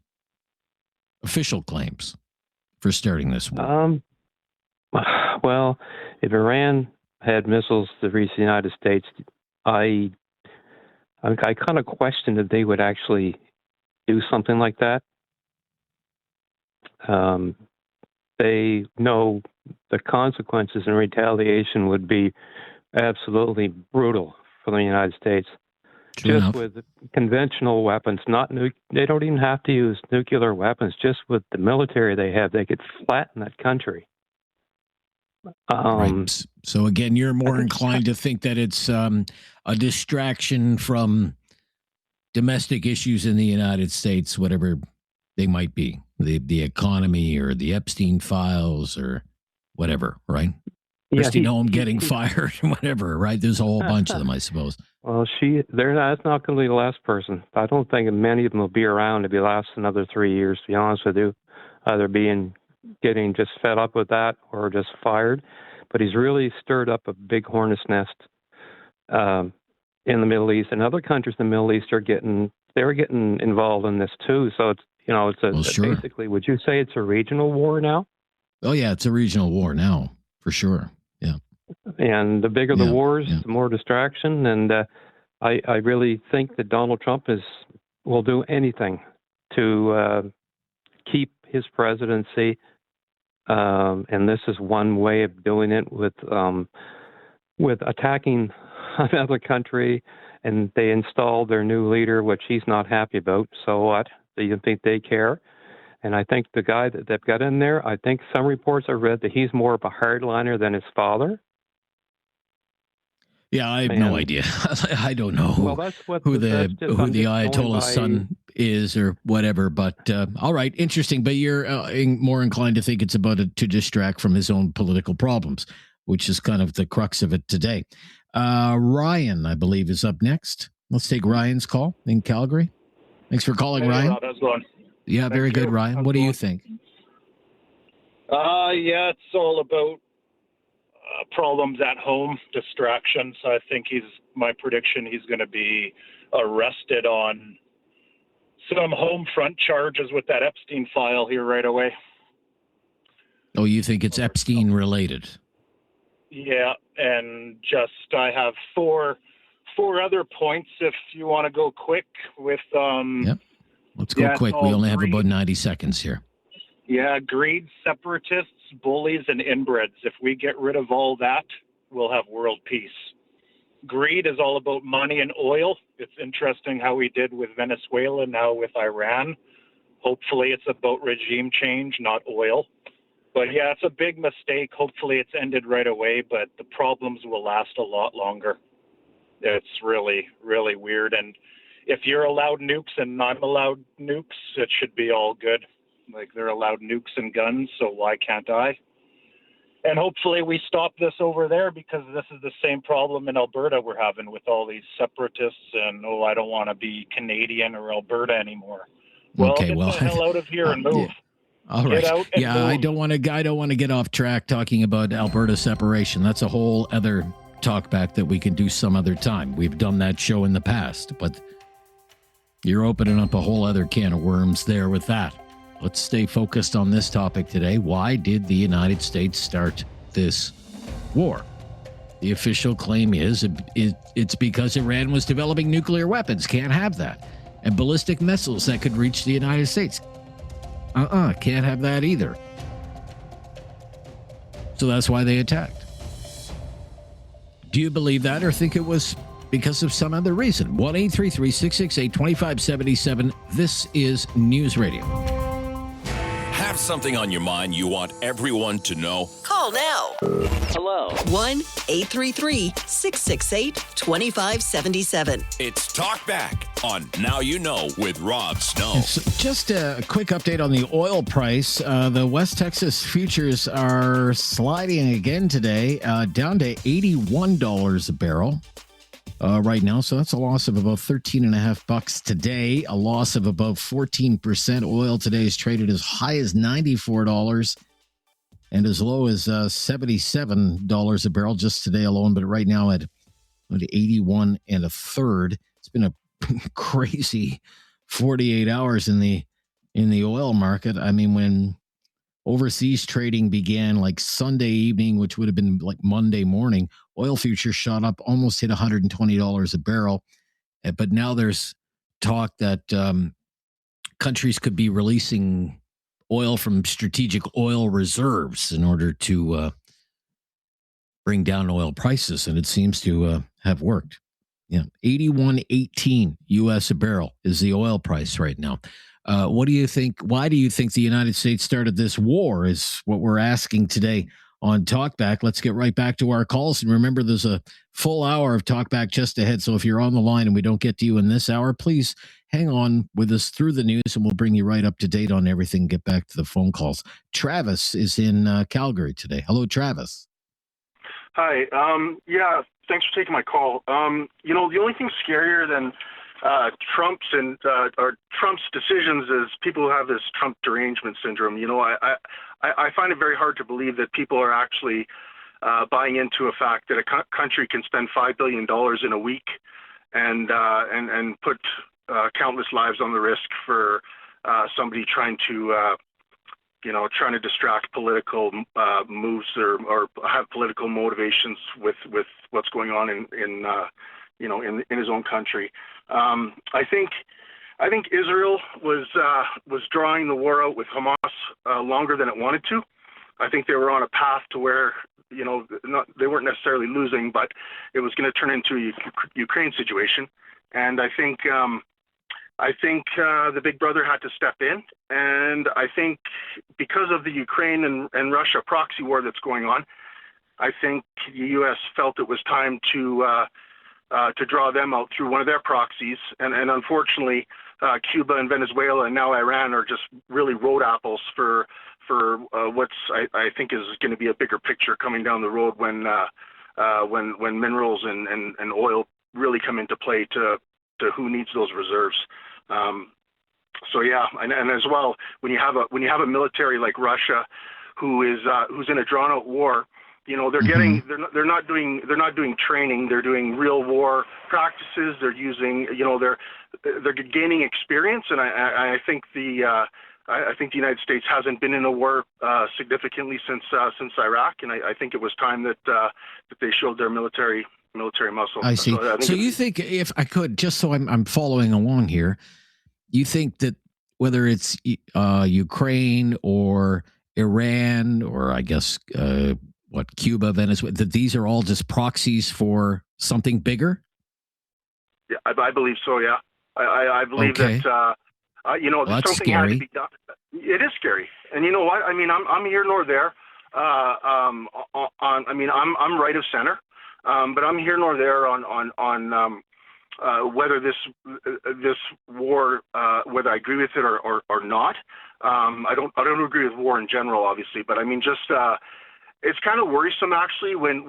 official claims for starting this war? Well, if Iran had missiles to reach the United States, I kind of question if they would actually do something like that. They know the consequences and retaliation would be absolutely brutal for the United States. True enough. With conventional weapons, they don't even have to use nuclear weapons. Just with the military they have, they could flatten that country. Right. So again, you're more inclined to think that it's a distraction from domestic issues in the United States, whatever they might be, the economy or the Epstein files or whatever, right? Christy Noem getting fired, whatever, right? There's a whole bunch of them, I suppose. Well, that's not going to be the last person. I don't think many of them will be around to be last another 3 years, to be honest with you, either getting just fed up with that or just fired. But he's really stirred up a big hornet's nest in the Middle East, and other countries in the Middle East are getting involved in this too. So it's Sure. Basically, would you say it's a regional war now? Oh yeah, it's a regional war now for sure. Yeah. And the bigger the wars, the more distraction. And I really think that Donald Trump will do anything to keep his presidency. And this is one way of doing it with attacking another country. And they installed their new leader, which he's not happy about. So what? Do you think they care? And I think the guy that they've got in there, I think some reports I read that he's more of a hardliner than his father. Yeah, I have no idea. I don't know who the Ayatollah's son is or whatever. But all right, interesting. But you're more inclined to think it's to distract from his own political problems, which is kind of the crux of it today. Ryan, I believe, is up next. Let's take Ryan's call in Calgary. Thanks for calling, Ryan. Rob, how's it going? Yeah, very good, Ryan. What do you think? Yeah, it's all about problems at home, distractions. I think my prediction, he's going to be arrested on some home front charges with that Epstein file here right away. Oh, you think it's Epstein related? Yeah, and I have four other points if you want to go quick with Yep. Let's go quick. We only have about 90 seconds here. Yeah, greed, separatists, bullies, and inbreds. If we get rid of all that, we'll have world peace. Greed is all about money and oil. It's interesting how we did with Venezuela, now with Iran. Hopefully it's about regime change, not oil. But yeah, it's a big mistake. Hopefully it's ended right away, but the problems will last a lot longer. It's really, really weird. And if you're allowed nukes and I'm allowed nukes, it should be all good. Like, they're allowed nukes and guns, so why can't I? And hopefully we stop this over there, because this is the same problem in Alberta we're having with all these separatists and, I don't want to be Canadian or Alberta anymore. Well, get the hell out of here and move. Yeah. All right. Yeah, move. I don't want to get off track talking about Alberta separation. That's a whole other talkback that we can do some other time. We've done that show in the past, but you're opening up a whole other can of worms there with that. Let's stay focused on this topic today. Why did the United States start this war? The official claim is it's because Iran was developing nuclear weapons. Can't have that. And ballistic missiles that could reach the United States. Can't have that either. So that's why they attacked. Do you believe that, or think it was because of some other reason? 1-833-668-2577. This is News Radio. Have something on your mind you want everyone to know? Call now. Hello. 1-833-668-2577. It's Talkback on Now You Know with Rob Snow. So just a quick update on the oil price. The West Texas futures are sliding again today, down to $81 a barrel. right now. So that's a loss of about $13.50 today, a loss of about 14%. Oil today is traded as high as $94 and as low as $77 a barrel just today alone. But right now at 81 1/3. It's been a crazy 48 hours in the oil market. I mean, when overseas trading began like Sunday evening, which would have been like Monday morning, oil futures shot up, almost hit $120 a barrel. But now there's talk that countries could be releasing oil from strategic oil reserves in order to bring down oil prices, and it seems to have worked. Yeah, 81.18 US a barrel is the oil price right now. What do you think? Why do you think the United States started this war is what we're asking today on Talkback. Let's get right back to our calls. And remember, there's a full hour of Talkback just ahead. So if you're on the line and we don't get to you in this hour, please hang on with us through the news and we'll bring you right up to date on everything. Get back to the phone calls. Travis is in Calgary today. Hello, Travis. Hi. Yeah, thanks for taking my call. The only thing scarier than Trump's decisions is people who have this Trump derangement syndrome. I find it very hard to believe that people are actually buying into a fact that a country can spend $5 billion in a week and put countless lives on the risk for somebody trying to distract political moves or have political motivations with what's going on in his own country. I think Israel was drawing the war out with Hamas longer than it wanted to. I think they were on a path to where they weren't necessarily losing, but it was going to turn into a Ukraine situation. And I think the big brother had to step in, and I think because of the Ukraine and Russia proxy war that's going on, I think the U.S. felt it was time to draw them out through one of their proxies, and unfortunately, Cuba and Venezuela and now Iran are just really road apples for what's I think is going to be a bigger picture coming down the road when minerals and oil really come into play to who needs those reserves. So yeah, and as well, when you have a military like Russia, who's in a drawn out war, they're not doing training, they're doing real war practices. They're using, they're gaining experience, and I think the United States hasn't been in a war significantly since Iraq, and I think it was time that they showed their military muscle. I see. So you think, if I could, just so I'm following along here, you think that whether it's Ukraine or Iran or I guess Cuba, Venezuela, that these are all just proxies for something bigger? Yeah, I believe so. Yeah, I believe that. Well, that's something scary. had to be done. It is scary, and you know what? I mean, I'm here nor there. I'm right of center. But I'm here nor there on whether this war, whether I agree with it or not. I don't agree with war in general, obviously, but I mean just it's kind of worrisome actually when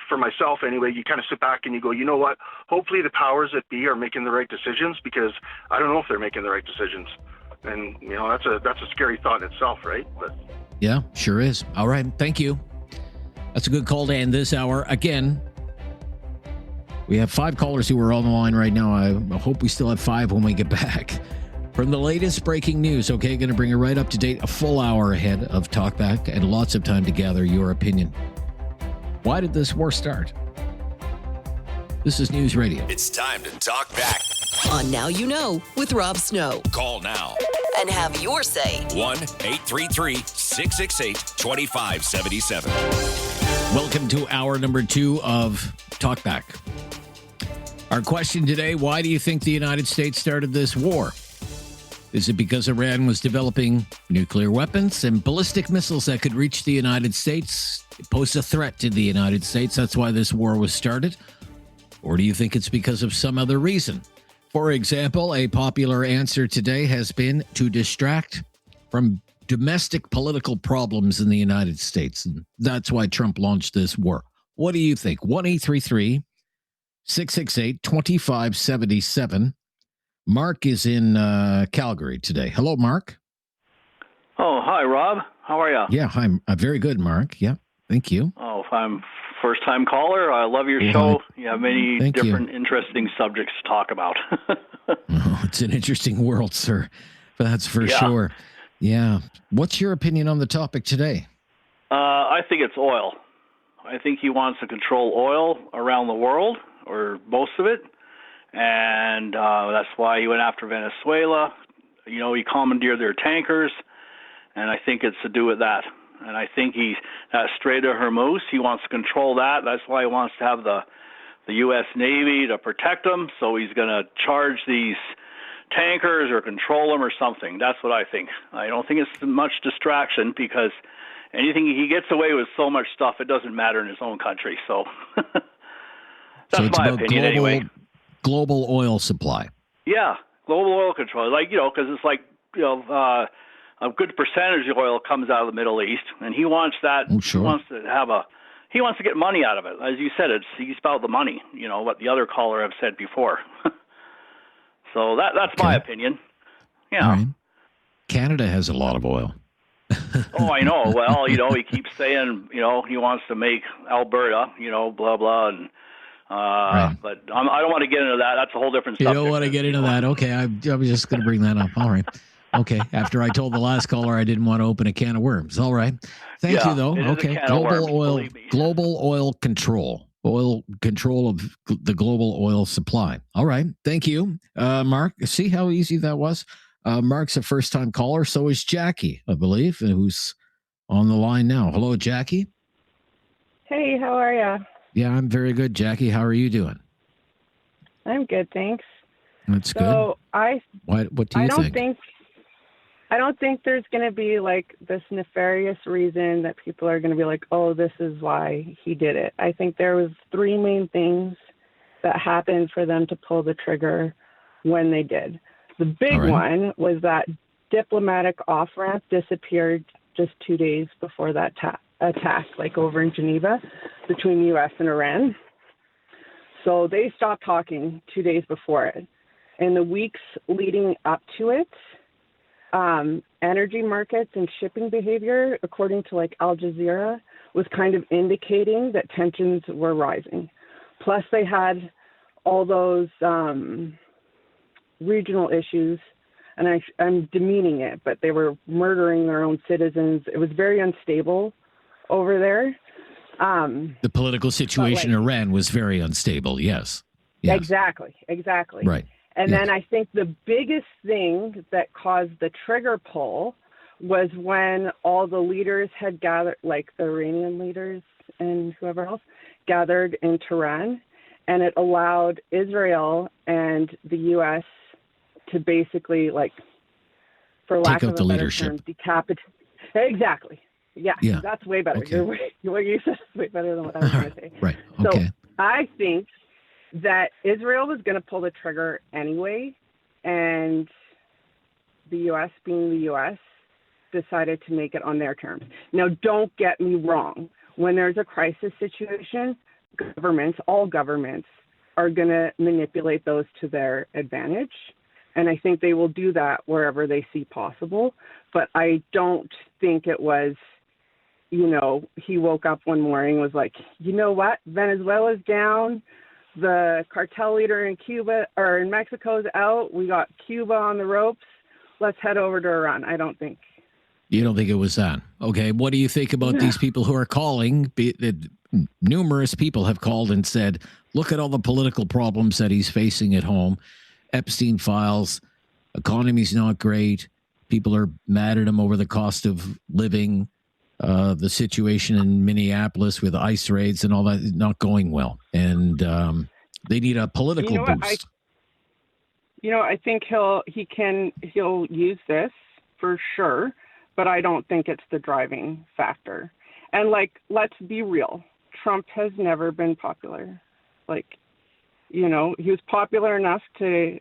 for myself anyway, you kind of sit back and you go, you know what? Hopefully the powers that be are making the right decisions, because I don't know if they're making the right decisions, and that's a scary thought in itself, right? But yeah, sure is. All right, thank you. That's a good call to end this hour. Again, we have 5 callers who are on the line right now. I hope we still have 5 when we get back. From the latest breaking news, okay, going to bring you right up to date, a full hour ahead of Talkback, and lots of time to gather your opinion. Why did this war start? This is News Radio. It's time to talk back. On Now You Know with Rob Snow. Call now. And have your say. 1-833-668-2577. Welcome to hour number 2 of Talkback. Our question today, why do you think the United States started this war? Is it because Iran was developing nuclear weapons and ballistic missiles that could reach the United States? It posed a threat to the United States. That's why this war was started. Or do you think it's because of some other reason? For example, a popular answer today has been to distract from domestic political problems in the United States. And that's why Trump launched this war. What do you think? 1-833 668-2577. Mark is in Calgary today. Hello, Mark. Oh, hi, Rob. How are you? Yeah, hi. Very good, Mark. Yeah, thank you. Oh, I'm first-time caller. I love your show. You have many different interesting subjects to talk about. It's an interesting world, sir. That's for sure. Yeah. What's your opinion on the topic today? I think it's oil. I think he wants to control oil around the world, or most of it. And that's why he went after Venezuela. You know, he commandeered their tankers. And I think it's to do with that. And I think that Strait of Hormuz, he wants to control that. That's why he wants to have the U.S. Navy to protect them. So he's going to charge these tankers or control them or something. That's what I think. I don't think it's much distraction because anything he gets away with so much stuff, it doesn't matter in his own country. So that's my opinion anyway. Global oil supply. Yeah, global oil control. Like, because it's like, a good percentage of oil comes out of the Middle East, and he wants that. Oh, sure. He wants to get money out of it. As you said, he's about the money. You know what the other caller have said before. So that's my opinion. Yeah. All right. Canada has a lot of oil. Oh, I know. Well, he keeps saying, he wants to make Alberta, blah blah, and right. But I don't want to get into that. That's a whole different subject. You don't want to get into that. Okay, I was just going to bring that up. All right. Okay. After I told the last caller I didn't want to open a can of worms. All right. Thank you, though. Okay. Global oil control. Oil control of the global oil supply. All right. Thank you, Mark. See how easy that was? Mark's a first-time caller. So is Jackie, I believe, who's on the line now. Hello, Jackie. Hey, how are you? Yeah, I'm very good, Jackie. How are you doing? I'm good, thanks. That's good. So what do you think? I don't think there's going to be like this nefarious reason that people are going to be like, oh, this is why he did it. I think there was three main things that happened for them to pull the trigger when they did. The big one was that diplomatic off-ramp disappeared just 2 days before that attack, like over in Geneva between the U.S. and Iran. So they stopped talking 2 days before it. In the weeks leading up to it, energy markets and shipping behavior, according to like Al Jazeera, was kind of indicating that tensions were rising. Plus, they had all those regional issues, and I'm demeaning it, but they were murdering their own citizens. It was very unstable over there. The political situation in Iran was very unstable, yes. Exactly. Right. And then I think the biggest thing that caused the trigger pull was when all the leaders had gathered, like the Iranian leaders and whoever else, gathered in Tehran, and it allowed Israel and the U.S. to basically, like, for lack of a better term, decapitate. Exactly. Yeah, that's way better. Okay. What you said is way better than what I was going to say. Right. So Okay. I think that Israel was going to pull the trigger anyway, and the U.S., being the U.S., decided to make it on their terms. Now, don't get me wrong. When there's a crisis situation, all governments, are going to manipulate those to their advantage, and I think they will do that wherever they see possible. But I don't think it was, he woke up one morning and was like, you know what, Venezuela's down. The cartel leader in Cuba or in Mexico's out. We got Cuba on the ropes. Let's head over to Iran. I don't think. You don't think it was that? Okay. What do you think about these people who are calling? Numerous people have called and said, look at all the political problems that he's facing at home. Epstein files, economy's not great. People are mad at him over the cost of living. The situation in Minneapolis with ICE raids and all that is not going well. And they need a political boost. I think he'll use this for sure, but I don't think it's the driving factor. And let's be real. Trump has never been popular. He was popular enough to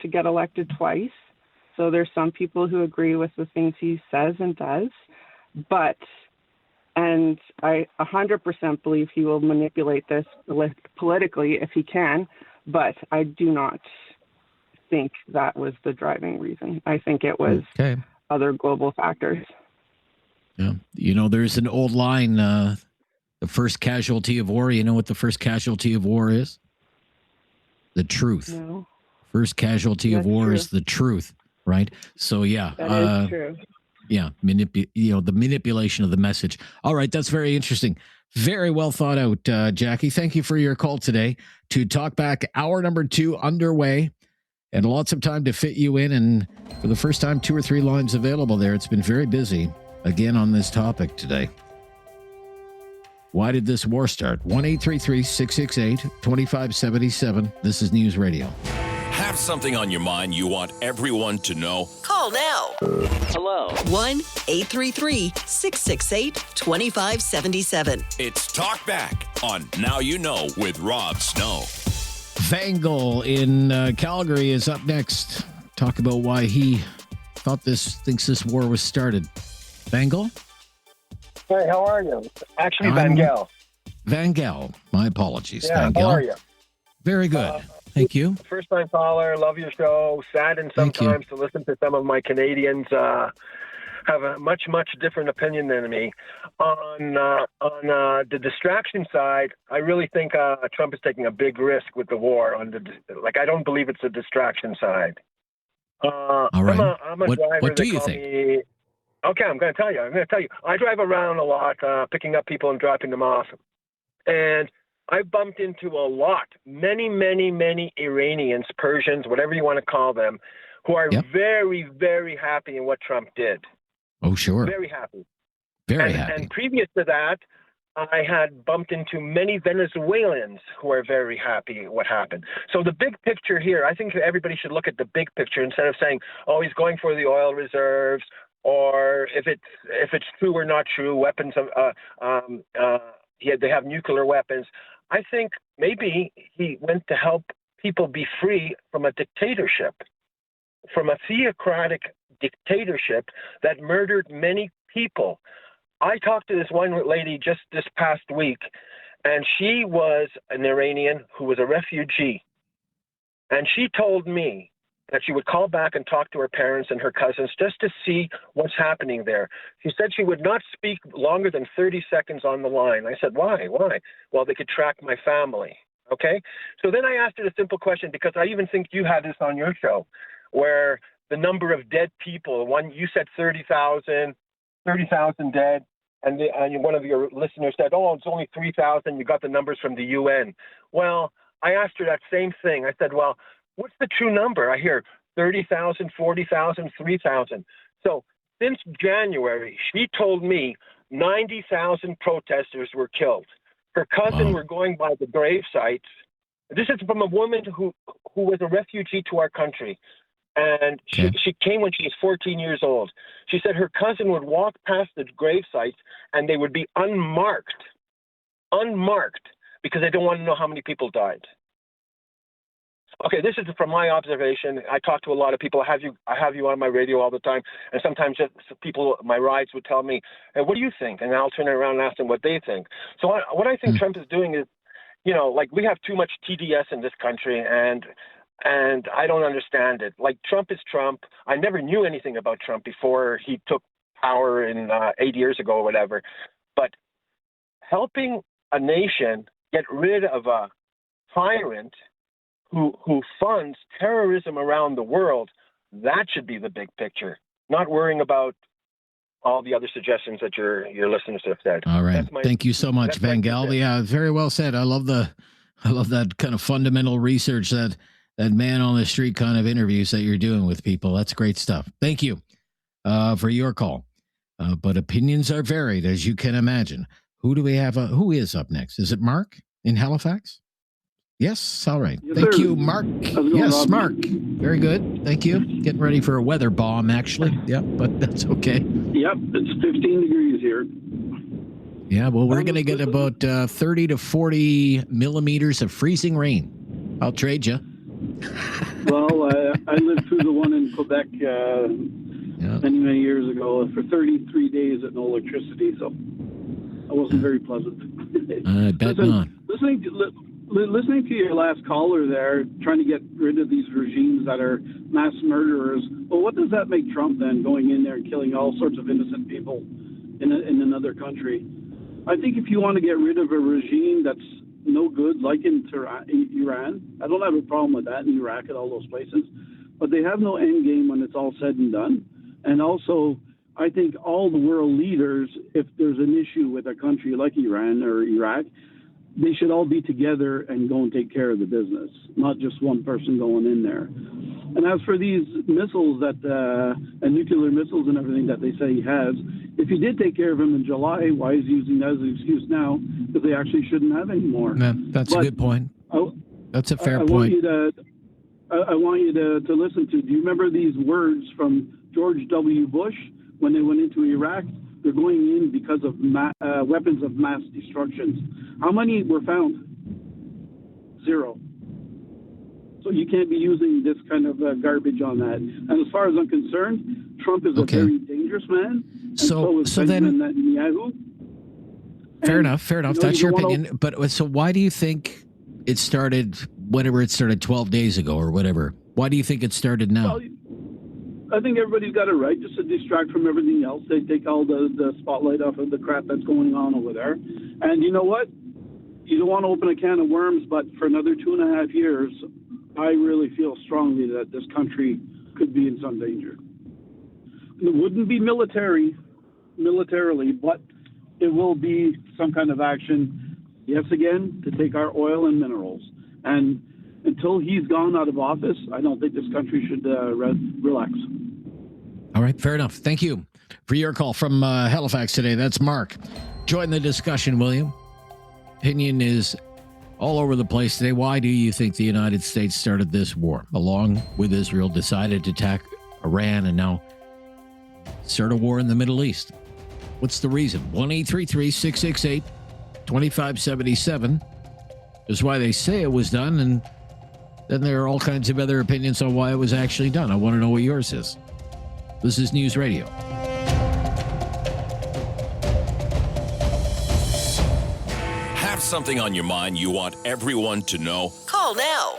get elected twice. So there's some people who agree with the things he says and does, but And I 100% believe he will manipulate this politically if he can, but I do not think that was the driving reason. I think it was other global factors. Yeah. You know, there's an old line, the first casualty of war. You know what the first casualty of war is? The truth. No. First casualty of war is the truth, right? So, yeah. That is true. Yeah, the manipulation of the message. All right, that's very interesting. Very well thought out, Jackie. Thank you for your call today to Talkback. Hour number 2 underway, and lots of time to fit you in. And for the first time, 2 or 3 lines available there. It's been very busy again on this topic today. Why did this war start? 1-833-668-2577. This is News Radio. Have something on your mind you want everyone to know? Call now. Hello. 1-833-668-2577. It's Talkback on Now You Know with Rob Snow. Vangel in Calgary is up next. Talk about why he thinks this war was started. Vangel? Hey, how are you? Actually, Vangel. Vangel. My apologies. Yeah, Vangel. how are you? Very good. Thank you. First time caller, love your show. Saddened sometimes to listen to some of my Canadians have a much different opinion than me. On the distraction side, I really think Trump is taking a big risk with the war. I don't believe it's a distraction side. All right. I'm a driver. What do you think? Okay, I'm going to tell you. I drive around a lot, picking up people and dropping them off. And I bumped into a lot, many Iranians, Persians, whatever you want to call them, who are very, very happy in what Trump did. Oh, sure. Very happy. Very happy. And previous to that, I had bumped into many Venezuelans who are very happy what happened. So the big picture here, I think everybody should look at the big picture instead of saying, oh, he's going for the oil reserves, or if it's true or not true, weapons they have nuclear weapons. I think maybe he went to help people be free from a dictatorship, from a theocratic dictatorship that murdered many people. I talked to this one lady just this past week, and she was an Iranian who was a refugee. And she told me that she would call back and talk to her parents and her cousins just to see what's happening there. She said she would not speak longer than 30 seconds on the line. I said, why? Well, they could track my family. Okay? So then I asked her a simple question, because I even think you had this on your show, where the number of dead people, you said 30,000 dead, and one of your listeners said, oh, it's only 3,000. You got the numbers from the UN. Well, I asked her that same thing. I said, well, what's the true number? I hear 30,000, 40,000, 3,000. So since January, she told me 90,000 protesters were killed. Her cousin were going by the grave sites. This is from a woman who was a refugee to our country. And she came when she was 14 years old. She said her cousin would walk past the grave sites and they would be unmarked, because they don't want to know how many people died. Okay, this is from my observation. I talk to a lot of people. I have you on my radio all the time, and sometimes just people, my rides would tell me, hey, what do you think? And I'll turn around and ask them what they think. So what I think Trump is doing is, we have too much TDS in this country, and I don't understand it. Like, Trump is Trump. I never knew anything about Trump before he took power 8 years ago or whatever. But helping a nation get rid of a tyrant who funds terrorism around the world, that should be the big picture, not worrying about all the other suggestions that your listeners have said. All right. Thank you so much, Vangel. Yeah, very well said. I love that kind of fundamental research, that man on the street kind of interviews that you're doing with people. That's great stuff. Thank you for your call. But opinions are varied, as you can imagine. Who do we have? Who is up next? Is it Mark in Halifax? Yes. All right. Thank you, Mark. Yes, Mark. Very good. Thank you. Getting ready for a weather bomb, actually. Yeah, but that's okay. Yep. It's 15 degrees here. Yeah. Well, we're going to get about 30 to 40 millimeters of freezing rain. I'll trade you. Well, I lived through the one in Quebec many years ago for 33 days with no electricity. So wasn't very pleasant. I bet not. Listening to your last caller there, trying to get rid of these regimes that are mass murderers, well, what does that make Trump then, going in there and killing all sorts of innocent people in another country? I think if you want to get rid of a regime that's no good, like in Iran, I don't have a problem with that, in Iraq and all those places, but they have no end game when it's all said and done. And also, I think all the world leaders, if there's an issue with a country like Iran or Iraq, they should all be together and go and take care of the business, not just one person going in there. And as for these missiles and nuclear missiles and everything that they say he has, if he did take care of them in July, why is he using that as an excuse now? Because they actually shouldn't have any more. That's a good point. That's a fair point. I want you to listen to. Do you remember these words from George W. Bush when they went into Iraq? They're going in because of weapons of mass destruction. How many were found? 0. So you can't be using this kind of garbage on that. And as far as I'm concerned, Trump is a very dangerous man. And so is Benjamin Netanyahu. Fair enough. That's your opinion. But so why do you think it started, whenever it started 12 days ago or whatever? Why do you think it started now? Well, I think everybody's got a right just to distract from everything else. They take all the spotlight off of the crap that's going on over there. And you know what? You don't want to open a can of worms, but for another 2.5 years, I really feel strongly that this country could be in some danger. It wouldn't be militarily, but it will be some kind of action, yes, again, to take our oil and minerals. And until he's gone out of office, I don't think this country should relax. All right, fair enough. Thank you for your call from Halifax today. That's Mark. Join the discussion, will you? Opinion is all over the place today. Why do you think the United States started this war, along with Israel, decided to attack Iran and now start a war in the Middle East? What's the reason? 1-833-668-2577 is why they say it was done, and then there are all kinds of other opinions on why it was actually done. I want to know what yours is. This is News Radio. Have something on your mind you want everyone to know? Call now.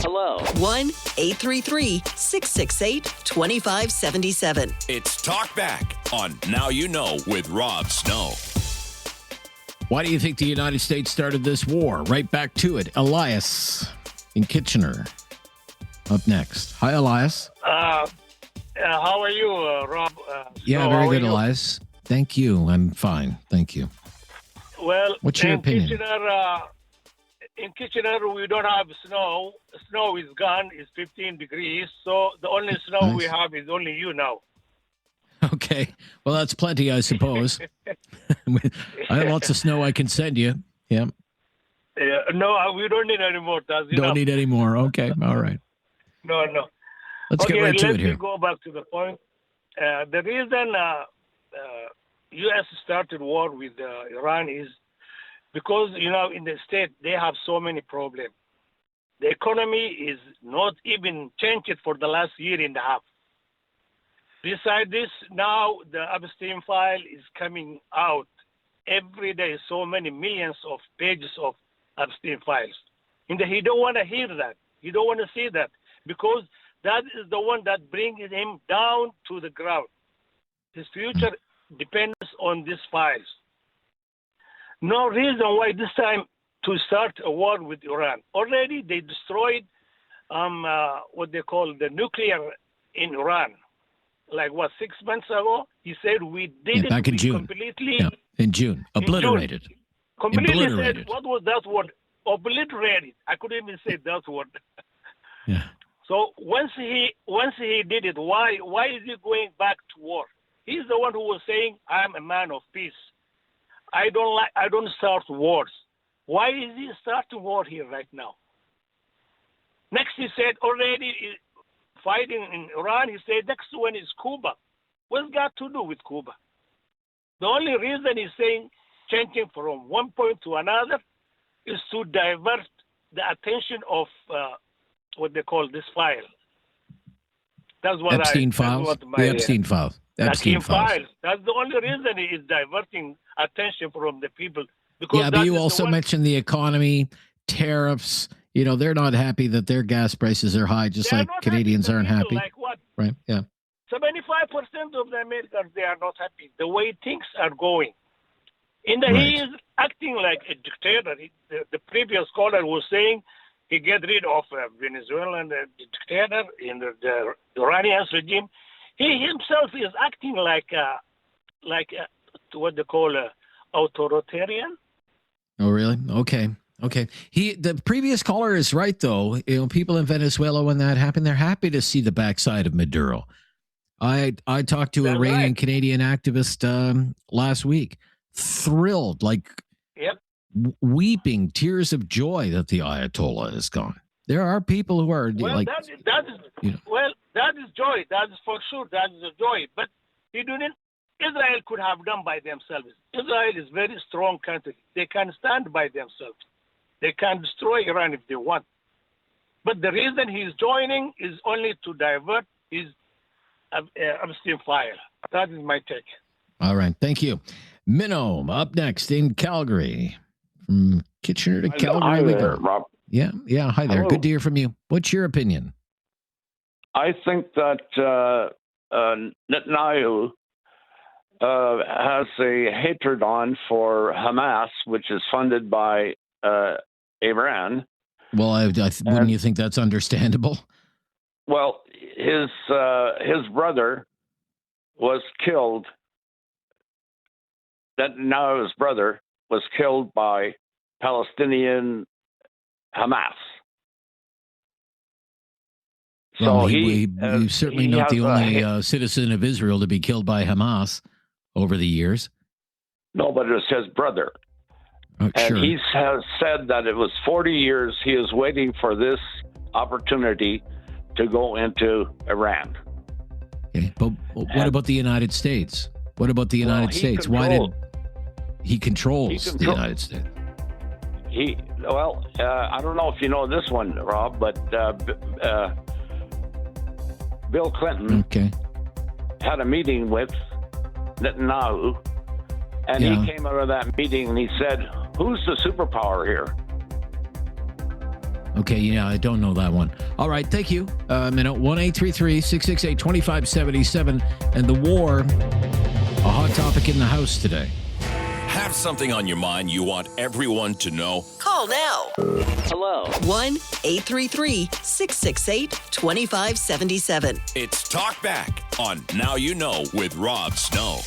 Hello. 1-833-668-2577. It's Talkback on Now You Know with Rob Snow. Why do you think the United States started this war? Right back to it. Elias in Kitchener up next. Hi, Elias. How are you, Rob? Yeah, very good, Elias. Thank you. I'm fine. Thank you. Well, what's your opinion? In Kitchener, we don't have snow. Snow is gone. It's 15 degrees. So the only snow we have is only you now. Okay. Well, that's plenty, I suppose. I have lots of snow I can send you. Yeah. No, we don't need any more. Don't need any more. Okay. All right. No. Let's get right to it here. Let me go back to the point. The reason U.S. started war with Iran is because, in the state, they have so many problems. The economy is not even changed for the last year and a half. Besides this, now the Epstein file is coming out every day, so many millions of pages of Epstein files. And he don't want to hear that. He don't want to see that because that is the one that brings him down to the ground. His future depends on these files. No reason why this time to start a war with Iran. Already they destroyed what they call the nuclear in Iran. 6 months ago? He said we did it back in June. Completely. Yeah, in June. Obliterated. In June. Completely Obliterated. said, what was that word? Obliterated. I couldn't even say that word. Yeah. So once he did it, why is he going back to war? He's the one who was saying, I'm a man of peace. I don't start wars. Why is he starting war here right now? Next he said already fighting in Iran, he said next one is Cuba. What's got to do with Cuba? The only reason he's saying changing from one point to another is to divert the attention of what they call this file. That's what Epstein files? The Epstein files. Epstein files. That's the only reason he is diverting attention from the people. Because Yeah, but you also mentioned the economy, tariffs. You know, they're not happy that their gas prices are high, just like Canadians aren't happy. Like what? Right, yeah. 75% of the Americans, they are not happy the way things are going. He is acting like a dictator. The previous caller was saying he get rid of Venezuelan dictator in the Iranian regime. He himself is acting like what they call authoritarian. Oh, really? Okay. The previous caller is right, though. You know, people in Venezuela, when that happened, they're happy to see the backside of Maduro. I talked to a Iranian Canadian activist last week, thrilled, like weeping tears of joy that the Ayatollah is gone. There are people who are like, that is joy. That is for sure. That is a joy. But Israel could have done by themselves. Israel is a very strong country. They can stand by themselves. They can destroy Iran if they want. But the reason he's joining is only to divert his upstream fire. That is my take. All right. Thank you. Minnow, up next in Calgary. From Kitchener to Calgary we go. Rob. Yeah. Hi there. Hello. Good to hear from you. What's your opinion? I think that Netanyahu has a hatred on for Hamas, which is funded by Iran. Well, wouldn't you think that's understandable? Well, his brother was killed. Netanyahu's brother was killed by Palestinian Hamas. Well, he's certainly not the only citizen of Israel to be killed by Hamas over the years. No, but it's his brother. Oh, and sure. he has said that it was 40 years he is waiting for this opportunity to go into Iran. Okay, but what about the United States? What about the United States? Why did he controls the United States? I don't know if you know this one, Rob, but Bill Clinton had a meeting with Netanyahu, and he came out of that meeting and he said, "Who's the superpower here?" Okay, yeah, I don't know that one. All right, thank you. 1-833-668-2577. And the war, a hot topic in the House today. Have something on your mind you want everyone to know? Call now. Hello. 1-833-668-2577. It's Talkback on Now You Know with Rob Snow.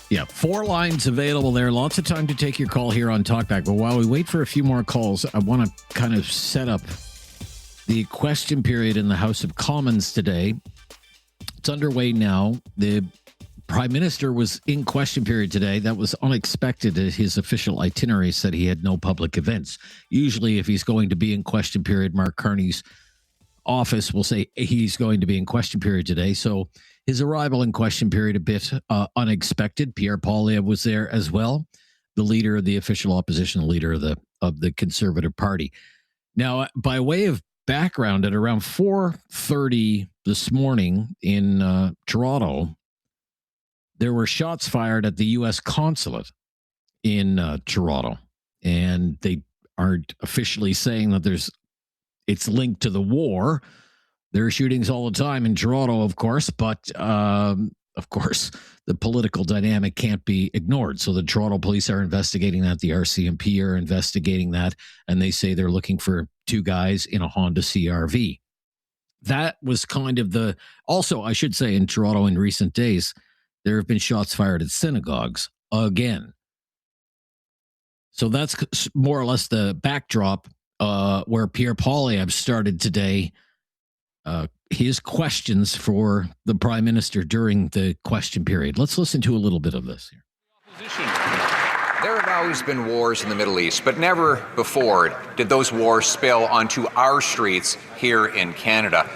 Yeah, 4 lines available there. Lots of time to take your call here on Talkback. But while we wait for a few more calls, I want to kind of set up the question period in the House of Commons today. It's underway now. The Prime Minister was in question period today. That was unexpected. His official itinerary said he had no public events. Usually, if he's going to be in question period, Mark Carney's office will say he's going to be in question period today. So his arrival in question period a bit unexpected. Pierre Poilievre was there as well, the leader of the official opposition, leader of the Conservative Party. Now, by way of background, at around 4:30 this morning in Toronto, there were shots fired at the U.S. consulate in Toronto, and they aren't officially saying that it's linked to the war. There are shootings all the time in Toronto, of course, but of course, the political dynamic can't be ignored. So the Toronto police are investigating that. The RCMP are investigating that, and they say they're looking for 2 guys in a Honda CR-V. That was kind of also, I should say, in Toronto in recent days, there have been shots fired at synagogues again. So that's more or less the backdrop where Pierre Poilievre started today his questions for the Prime Minister during the question period. Let's listen to a little bit of this here. There have always been wars in the Middle East, but never before did those wars spill onto our streets here in Canada.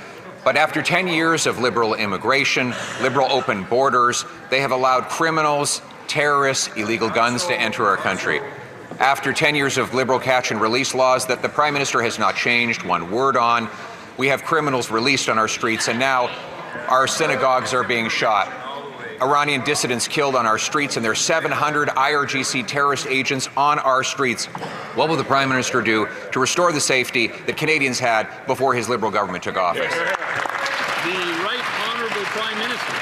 But after 10 years of liberal immigration, liberal open borders, they have allowed criminals, terrorists, illegal guns to enter our country. After 10 years of liberal catch and release laws that the Prime Minister has not changed one word on, we have criminals released on our streets, and now our synagogues are being shot. Iranian dissidents killed on our streets, and there are 700 IRGC terrorist agents on our streets. What will the Prime Minister do to restore the safety that Canadians had before his Liberal government took office? The Right Honourable Prime Minister.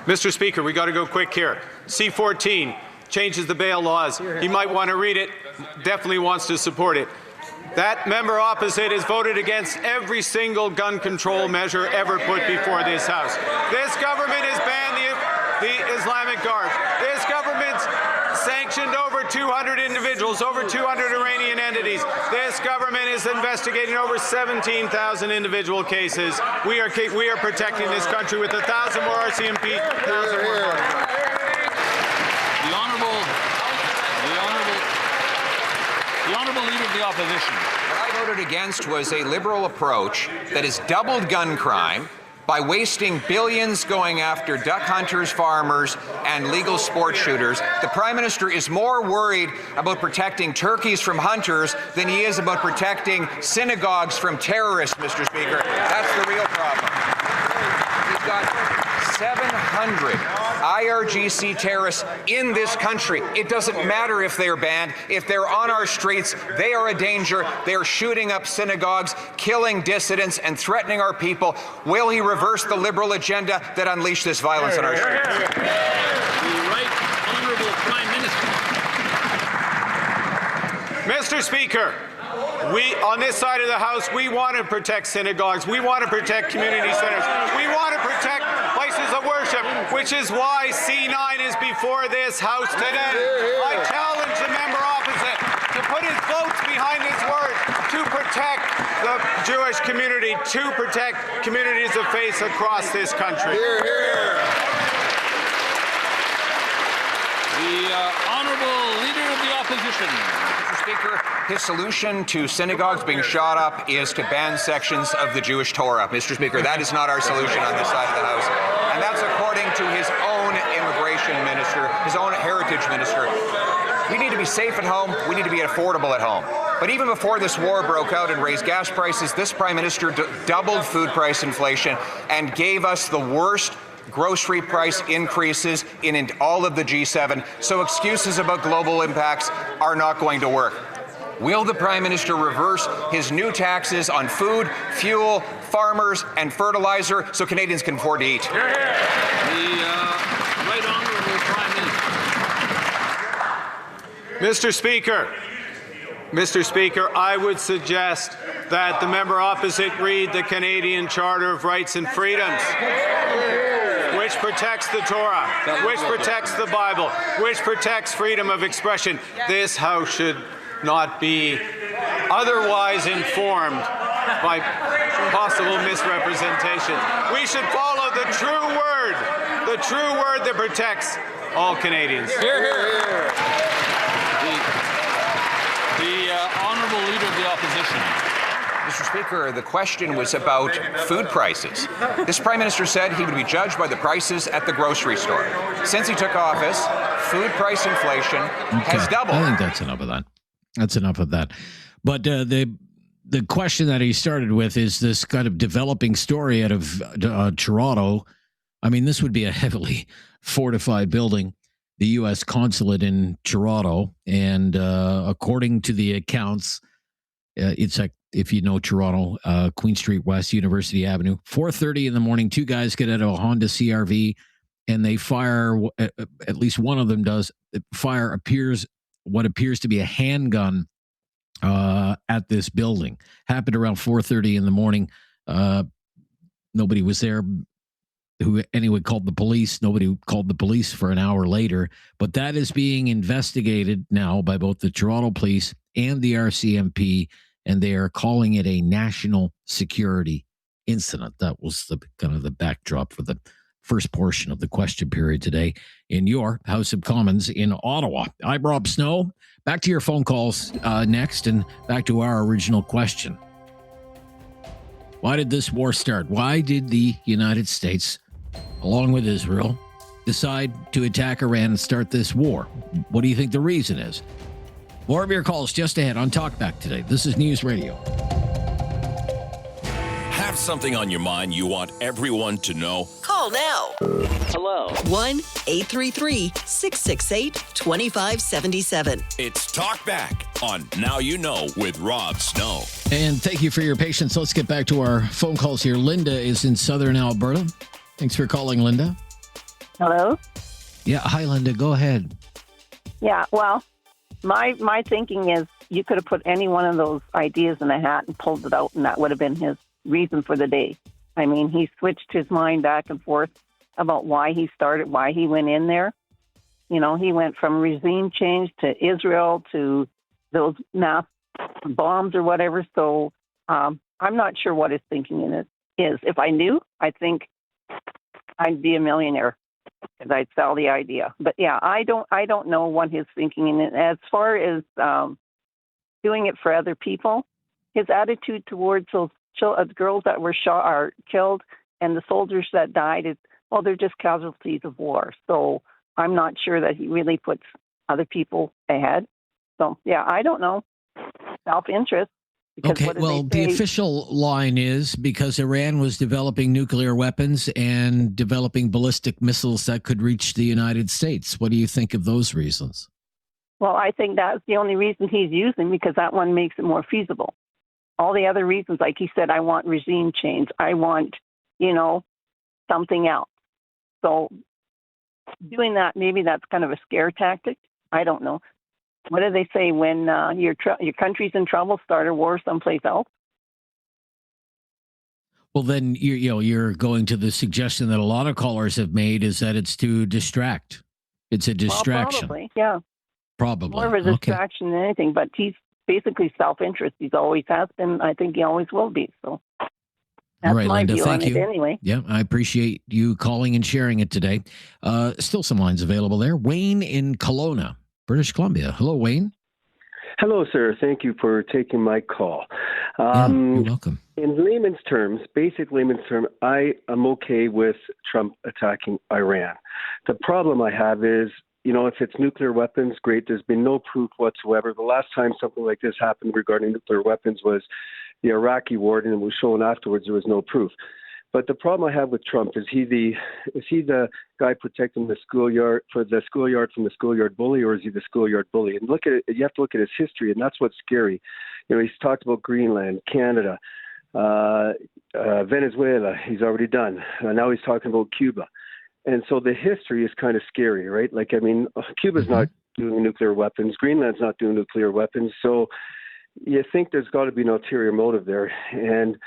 Mr. Speaker, we got to go quick here. C-14 changes the bail laws. He might want to read it, definitely wants to support it. That member opposite has voted against every single gun control measure ever put before this House. This government has banned the Islamic Guard. This government's sanctioned over 200 individuals, over 200 Iranian entities. This government is investigating over 17,000 individual cases. We are protecting this country with 1,000 more RCMP, 1,000 more bodyguards. The Honourable Leader of the Opposition. What I voted against was a Liberal approach that has doubled gun crime by wasting billions going after duck hunters, farmers, and legal sport shooters. The Prime Minister is more worried about protecting turkeys from hunters than he is about protecting synagogues from terrorists, Mr. Speaker. That's the real problem. We've got 700 IRGC terrorists in this country. It doesn't matter if they're banned. If they're on our streets, they are a danger. They're shooting up synagogues, killing dissidents, and threatening our people. Will he reverse the Liberal agenda that unleashed this violence on our streets? The Right Honourable Prime Minister. Mr. Speaker, we, on this side of the House, we want to protect synagogues. We want to protect community centers. We want to protect places of worship, which is why C9 is before this House today. I challenge the member opposite to put his votes behind his words to protect the Jewish community, to protect communities of faith across this country. The Honourable Leader of the Opposition. Mr. Speaker, his solution to synagogues being shot up is to ban sections of the Jewish Torah. Mr. Speaker, that is not our solution on this side of the House. And that's according to his own immigration minister, his own heritage minister. We need to be safe at home. We need to be affordable at home. But even before this war broke out and raised gas prices, this Prime Minister doubled food price inflation and gave us the worst grocery price increases in all of the G7, so excuses about global impacts are not going to work. Will the Prime Minister reverse his new taxes on food, fuel, farmers, and fertilizer so Canadians can afford to eat? The Right Honourable Prime Minister. Mr. Speaker, I would suggest that the member opposite read the Canadian Charter of Rights and Freedoms, which protects the Torah, which protects the Bible, which protects freedom of expression. This House should not be otherwise informed by possible misrepresentation. We should follow the true word that protects all Canadians. Hear, hear, hear. The Honourable Leader of the Opposition. Mr. Speaker, the question was about food prices. This Prime Minister said he would be judged by the prices at the grocery store. Since he took office, food price inflation has doubled. I think that's enough of that. That's enough of that. But the question that he started with is this kind of developing story out of Toronto. I mean, this would be a heavily fortified building, the U.S. consulate in Toronto. And according to the accounts, it's like, if you know Toronto, Queen Street West, University Avenue, 4:30 in the morning, two guys get out of a Honda CRV and they fire, at least one of them does, fire what appears to be a handgun at this building. Happened around 4:30 in the morning. Nobody was there who anyway called the police. Nobody called the police for an hour later. But that is being investigated now by both the Toronto Police and the RCMP, and they are calling it a national security incident. That was the kind of the backdrop for the first portion of the question period today in your House of Commons in Ottawa. I'm Rob Snow. Back to your phone calls next, and back to our original question. Why did this war start? Why did the United States, along with Israel, decide to attack Iran and start this war? What do you think the reason is? More of your calls just ahead on Talkback today. This is News Radio. Have something on your mind you want everyone to know? Call now. Hello. 1-833-668-2577. It's Talkback on Now You Know with Rob Snow. And thank you for your patience. Let's get back to our phone calls here. Linda is in southern Alberta. Thanks for calling, Linda. Hello? Yeah, hi, Linda. Go ahead. Yeah, well, my thinking is you could have put any one of those ideas in a hat and pulled it out, and that would have been his reason for the day. I mean, he switched his mind back and forth about why he started, why he went in there. You know, he went from regime change to Israel to those mass bombs or whatever. So I'm not sure what his thinking in it is. If I knew, I think I'd be a millionaire because I'd sell the idea. But yeah, I don't know what his thinking in it. As far as doing it for other people, his attitude towards those girls that were shot or killed and the soldiers that died is, well, they're just casualties of war. So I'm not sure that he really puts other people ahead. So yeah, I don't know. Self-interest. Okay, well, the official line is because Iran was developing nuclear weapons and developing ballistic missiles that could reach the United States. What do you think of those reasons? Well, I think that's the only reason he's using, because that one makes it more feasible. All the other reasons, like he said, I want regime change. I want, something else. So doing that, maybe that's kind of a scare tactic. I don't know. What do they say when your country's in trouble? Start a war someplace else. Well, then you're going to the suggestion that a lot of callers have made is that it's to distract. It's a distraction. Well, probably, yeah. Probably more of a distraction than anything. But he's basically self-interest. He's always has been. I think he always will be. So that's all right, my Linda, view thank on you. it anyway. Yeah, I appreciate you calling and sharing it today. Still some lines available there. Wayne in Kelowna, British Columbia. Hello, Wayne. Hello, sir. Thank you for taking my call. You're welcome. In layman's terms, basic layman's term, I am okay with Trump attacking Iran. The problem I have is, if it's nuclear weapons, great. There's been no proof whatsoever. The last time something like this happened regarding nuclear weapons was the Iraqi war, and it was shown afterwards there was no proof. But the problem I have with Trump is he the guy protecting the schoolyard from the schoolyard bully, or is he the schoolyard bully? And you have to look at his history, and that's what's scary. He's talked about Greenland, Canada, Venezuela. He's already done. Now he's talking about Cuba, and so the history is kind of scary, right? Cuba's not doing nuclear weapons. Greenland's not doing nuclear weapons. So you think there's got to be an ulterior motive there, and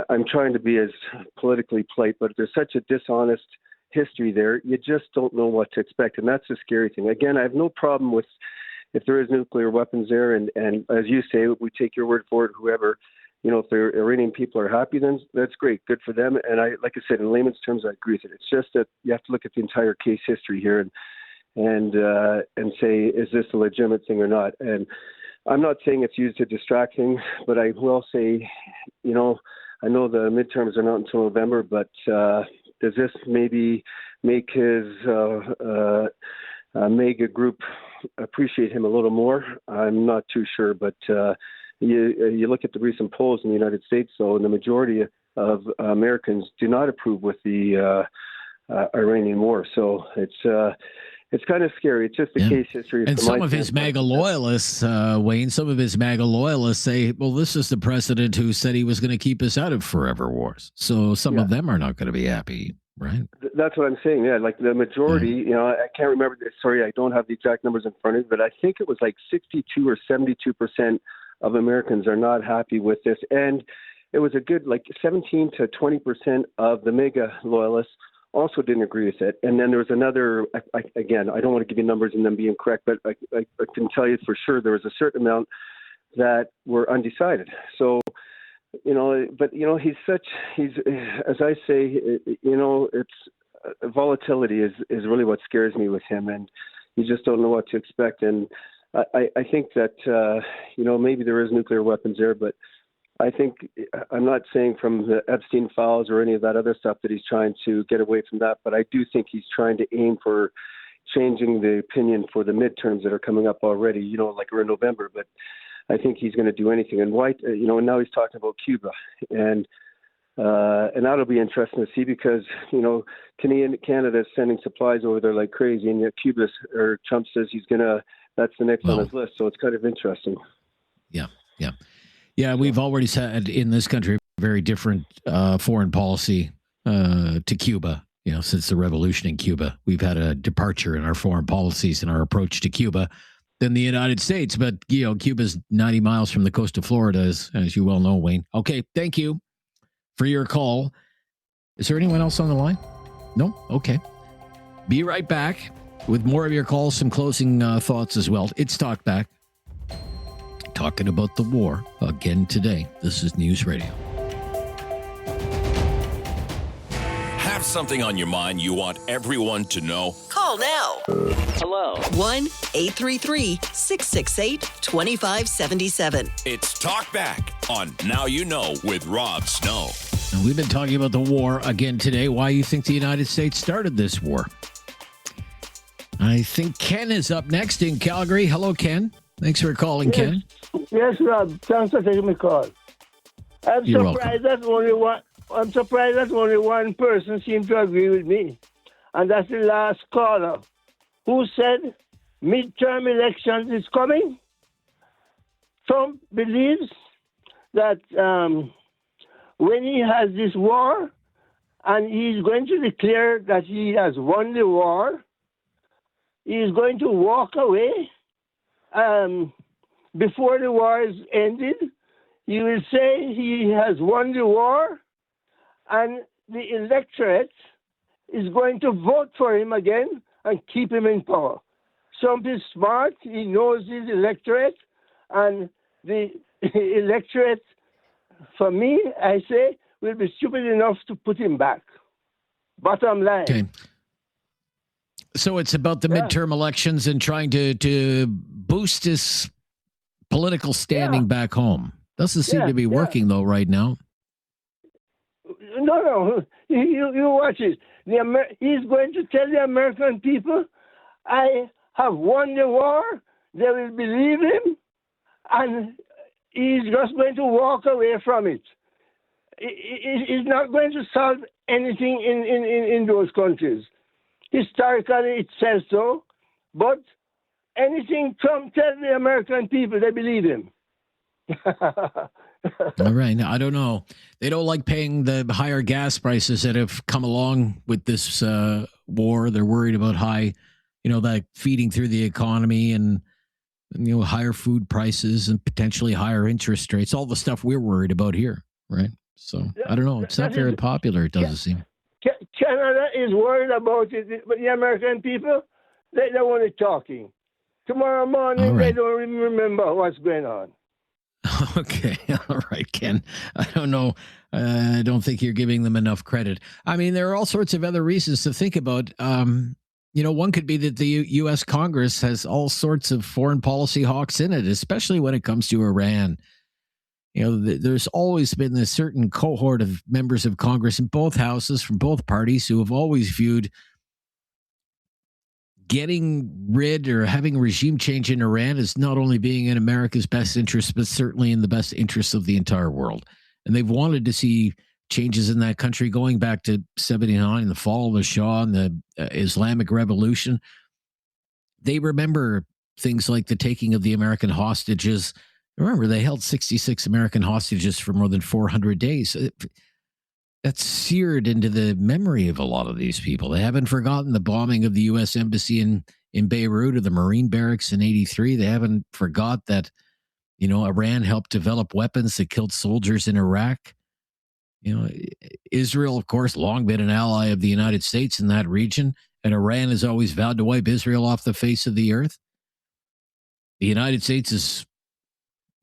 I'm trying to be as politically polite, but there's such a dishonest history there, you just don't know what to expect. And that's the scary thing. Again, I have no problem with if there is nuclear weapons there. And as you say, we take your word for it, whoever, if the Iranian people are happy, then that's great. Good for them. And like I said, in layman's terms, I agree with it. It's just that you have to look at the entire case history here and say, is this a legitimate thing or not? And I'm not saying it's used to distract things, but I will say, I know the midterms are not until November, but does this maybe make his mega group appreciate him a little more? I'm not too sure, but you look at the recent polls in the United States, so the majority of Americans do not approve with the Iranian war. So it's kind of scary. It's just the case history. And some of his MAGA loyalists, Wayne, say, well, this is the president who said he was going to keep us out of forever wars. So some of them are not going to be happy, right? That's what I'm saying. Yeah, like the majority, I can't remember. Sorry, I don't have the exact numbers in front of me, but I think it was like 62 or 72% of Americans are not happy with this. And it was a good 17 to 20% of the MAGA loyalists also didn't agree with it. And then there was another, again, I don't want to give you numbers and them being correct, but I can tell you for sure there was a certain amount that were undecided. So, he's as I say, it's volatility is really what scares me with him, and you just don't know what to expect. And I think that, maybe there is nuclear weapons there, but I think I'm not saying from the Epstein files or any of that other stuff that he's trying to get away from that, but I do think he's trying to aim for changing the opinion for the midterms that are coming up already, like we're in November. But I think he's going to do anything. And White, and now he's talking about Cuba, and that'll be interesting to see because Canada is sending supplies over there like crazy, and yet Trump says that's the next on his list. So it's kind of interesting. Yeah. We've already had in this country a very different foreign policy to Cuba. Since the revolution in Cuba, we've had a departure in our foreign policies and our approach to Cuba than the United States. But, Cuba's 90 miles from the coast of Florida, as you well know, Wayne. Okay, thank you for your call. Is there anyone else on the line? No? Okay. Be right back with more of your calls, some closing thoughts as well. It's Talkback. Talking about the war again today. This is News Radio. Have something on your mind you want everyone to know? Call now. Hello. 1-833-668-2577. It's Talkback on Now You Know with Rob Snow. And we've been talking about the war again today. Why you think the United States started this war? I think Ken is up next in Calgary. Hello, Ken. Thanks for calling, Ken. Yes, Rob. Thanks for taking my call. You're surprised that only one person seemed to agree with me, and that's the last caller, who said midterm elections is coming. Trump believes that when he has this war, and he's going to declare that he has won the war, he's going to walk away. Before the war is ended, he will say he has won the war, and the electorate is going to vote for him again and keep him in power. Trump is smart. He knows his electorate, and the electorate, for me, I say, will be stupid enough to put him back. Bottom line. Okay. So it's about the midterm elections and trying to boost his political standing back home. Doesn't seem to be working, though, right now. No. You watch it. He's going to tell the American people, I have won the war. They will believe him. And he's just going to walk away from it. He's not going to solve anything in those countries. Historically, it says so. But anything Trump tells the American people, they believe him. All right. Now, I don't know. They don't like paying the higher gas prices that have come along with this war. They're worried about high, that feeding through the economy and higher food prices and potentially higher interest rates, all the stuff we're worried about here, right? So I don't know. It's not very popular, it doesn't seem. Canada is worried about it, but the American people, they don't want it talking. Tomorrow morning, They don't even remember what's going on. Okay. All right, Ken. I don't know. I don't think you're giving them enough credit. I mean, there are all sorts of other reasons to think about. One could be that the U.S. Congress has all sorts of foreign policy hawks in it, especially when it comes to Iran. There's always been a certain cohort of members of Congress in both houses from both parties who have always viewed getting rid or having regime change in Iran as not only being in America's best interest, but certainly in the best interests of the entire world. And they've wanted to see changes in that country going back to 79, the fall of the Shah and the Islamic Revolution. They remember things like the taking of the American hostages. Remember, they held 66 American hostages for more than 400 days. That's seared into the memory of a lot of these people. They haven't forgotten the bombing of the U.S. Embassy in Beirut or the Marine barracks in 83. They haven't forgot that, Iran helped develop weapons that killed soldiers in Iraq. Israel, of course, long been an ally of the United States in that region, and Iran has always vowed to wipe Israel off the face of the earth. The United States is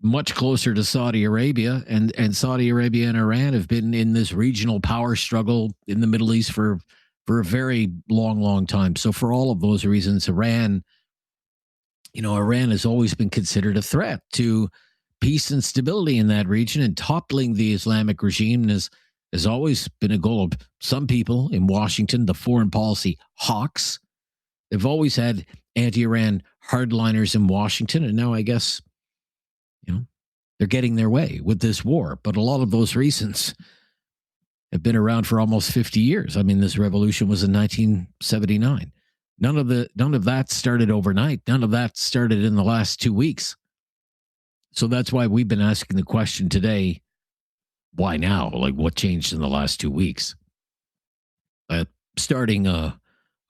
much closer to Saudi Arabia, and Saudi Arabia and Iran have been in this regional power struggle in the Middle East for a very long time. So for all of those reasons, Iran has always been considered a threat to peace and stability in that region, and toppling the Islamic regime has always been a goal of some people in Washington, the foreign policy hawks. They've always had anti-Iran hardliners in Washington, and now I guess they're getting their way with this war. But a lot of those reasons have been around for almost 50 years. I mean, this revolution was in 1979. None of that started overnight. None of that started in the last 2 weeks. So that's why we've been asking the question today, why now? Like, what changed in the last 2 weeks? Starting a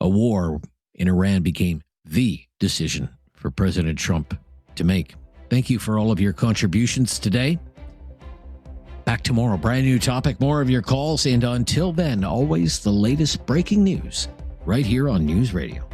war in Iran became the decision for President Trump to make. Thank you for all of your contributions today. Back tomorrow, brand new topic, more of your calls, and until then, always the latest breaking news right here on News Radio.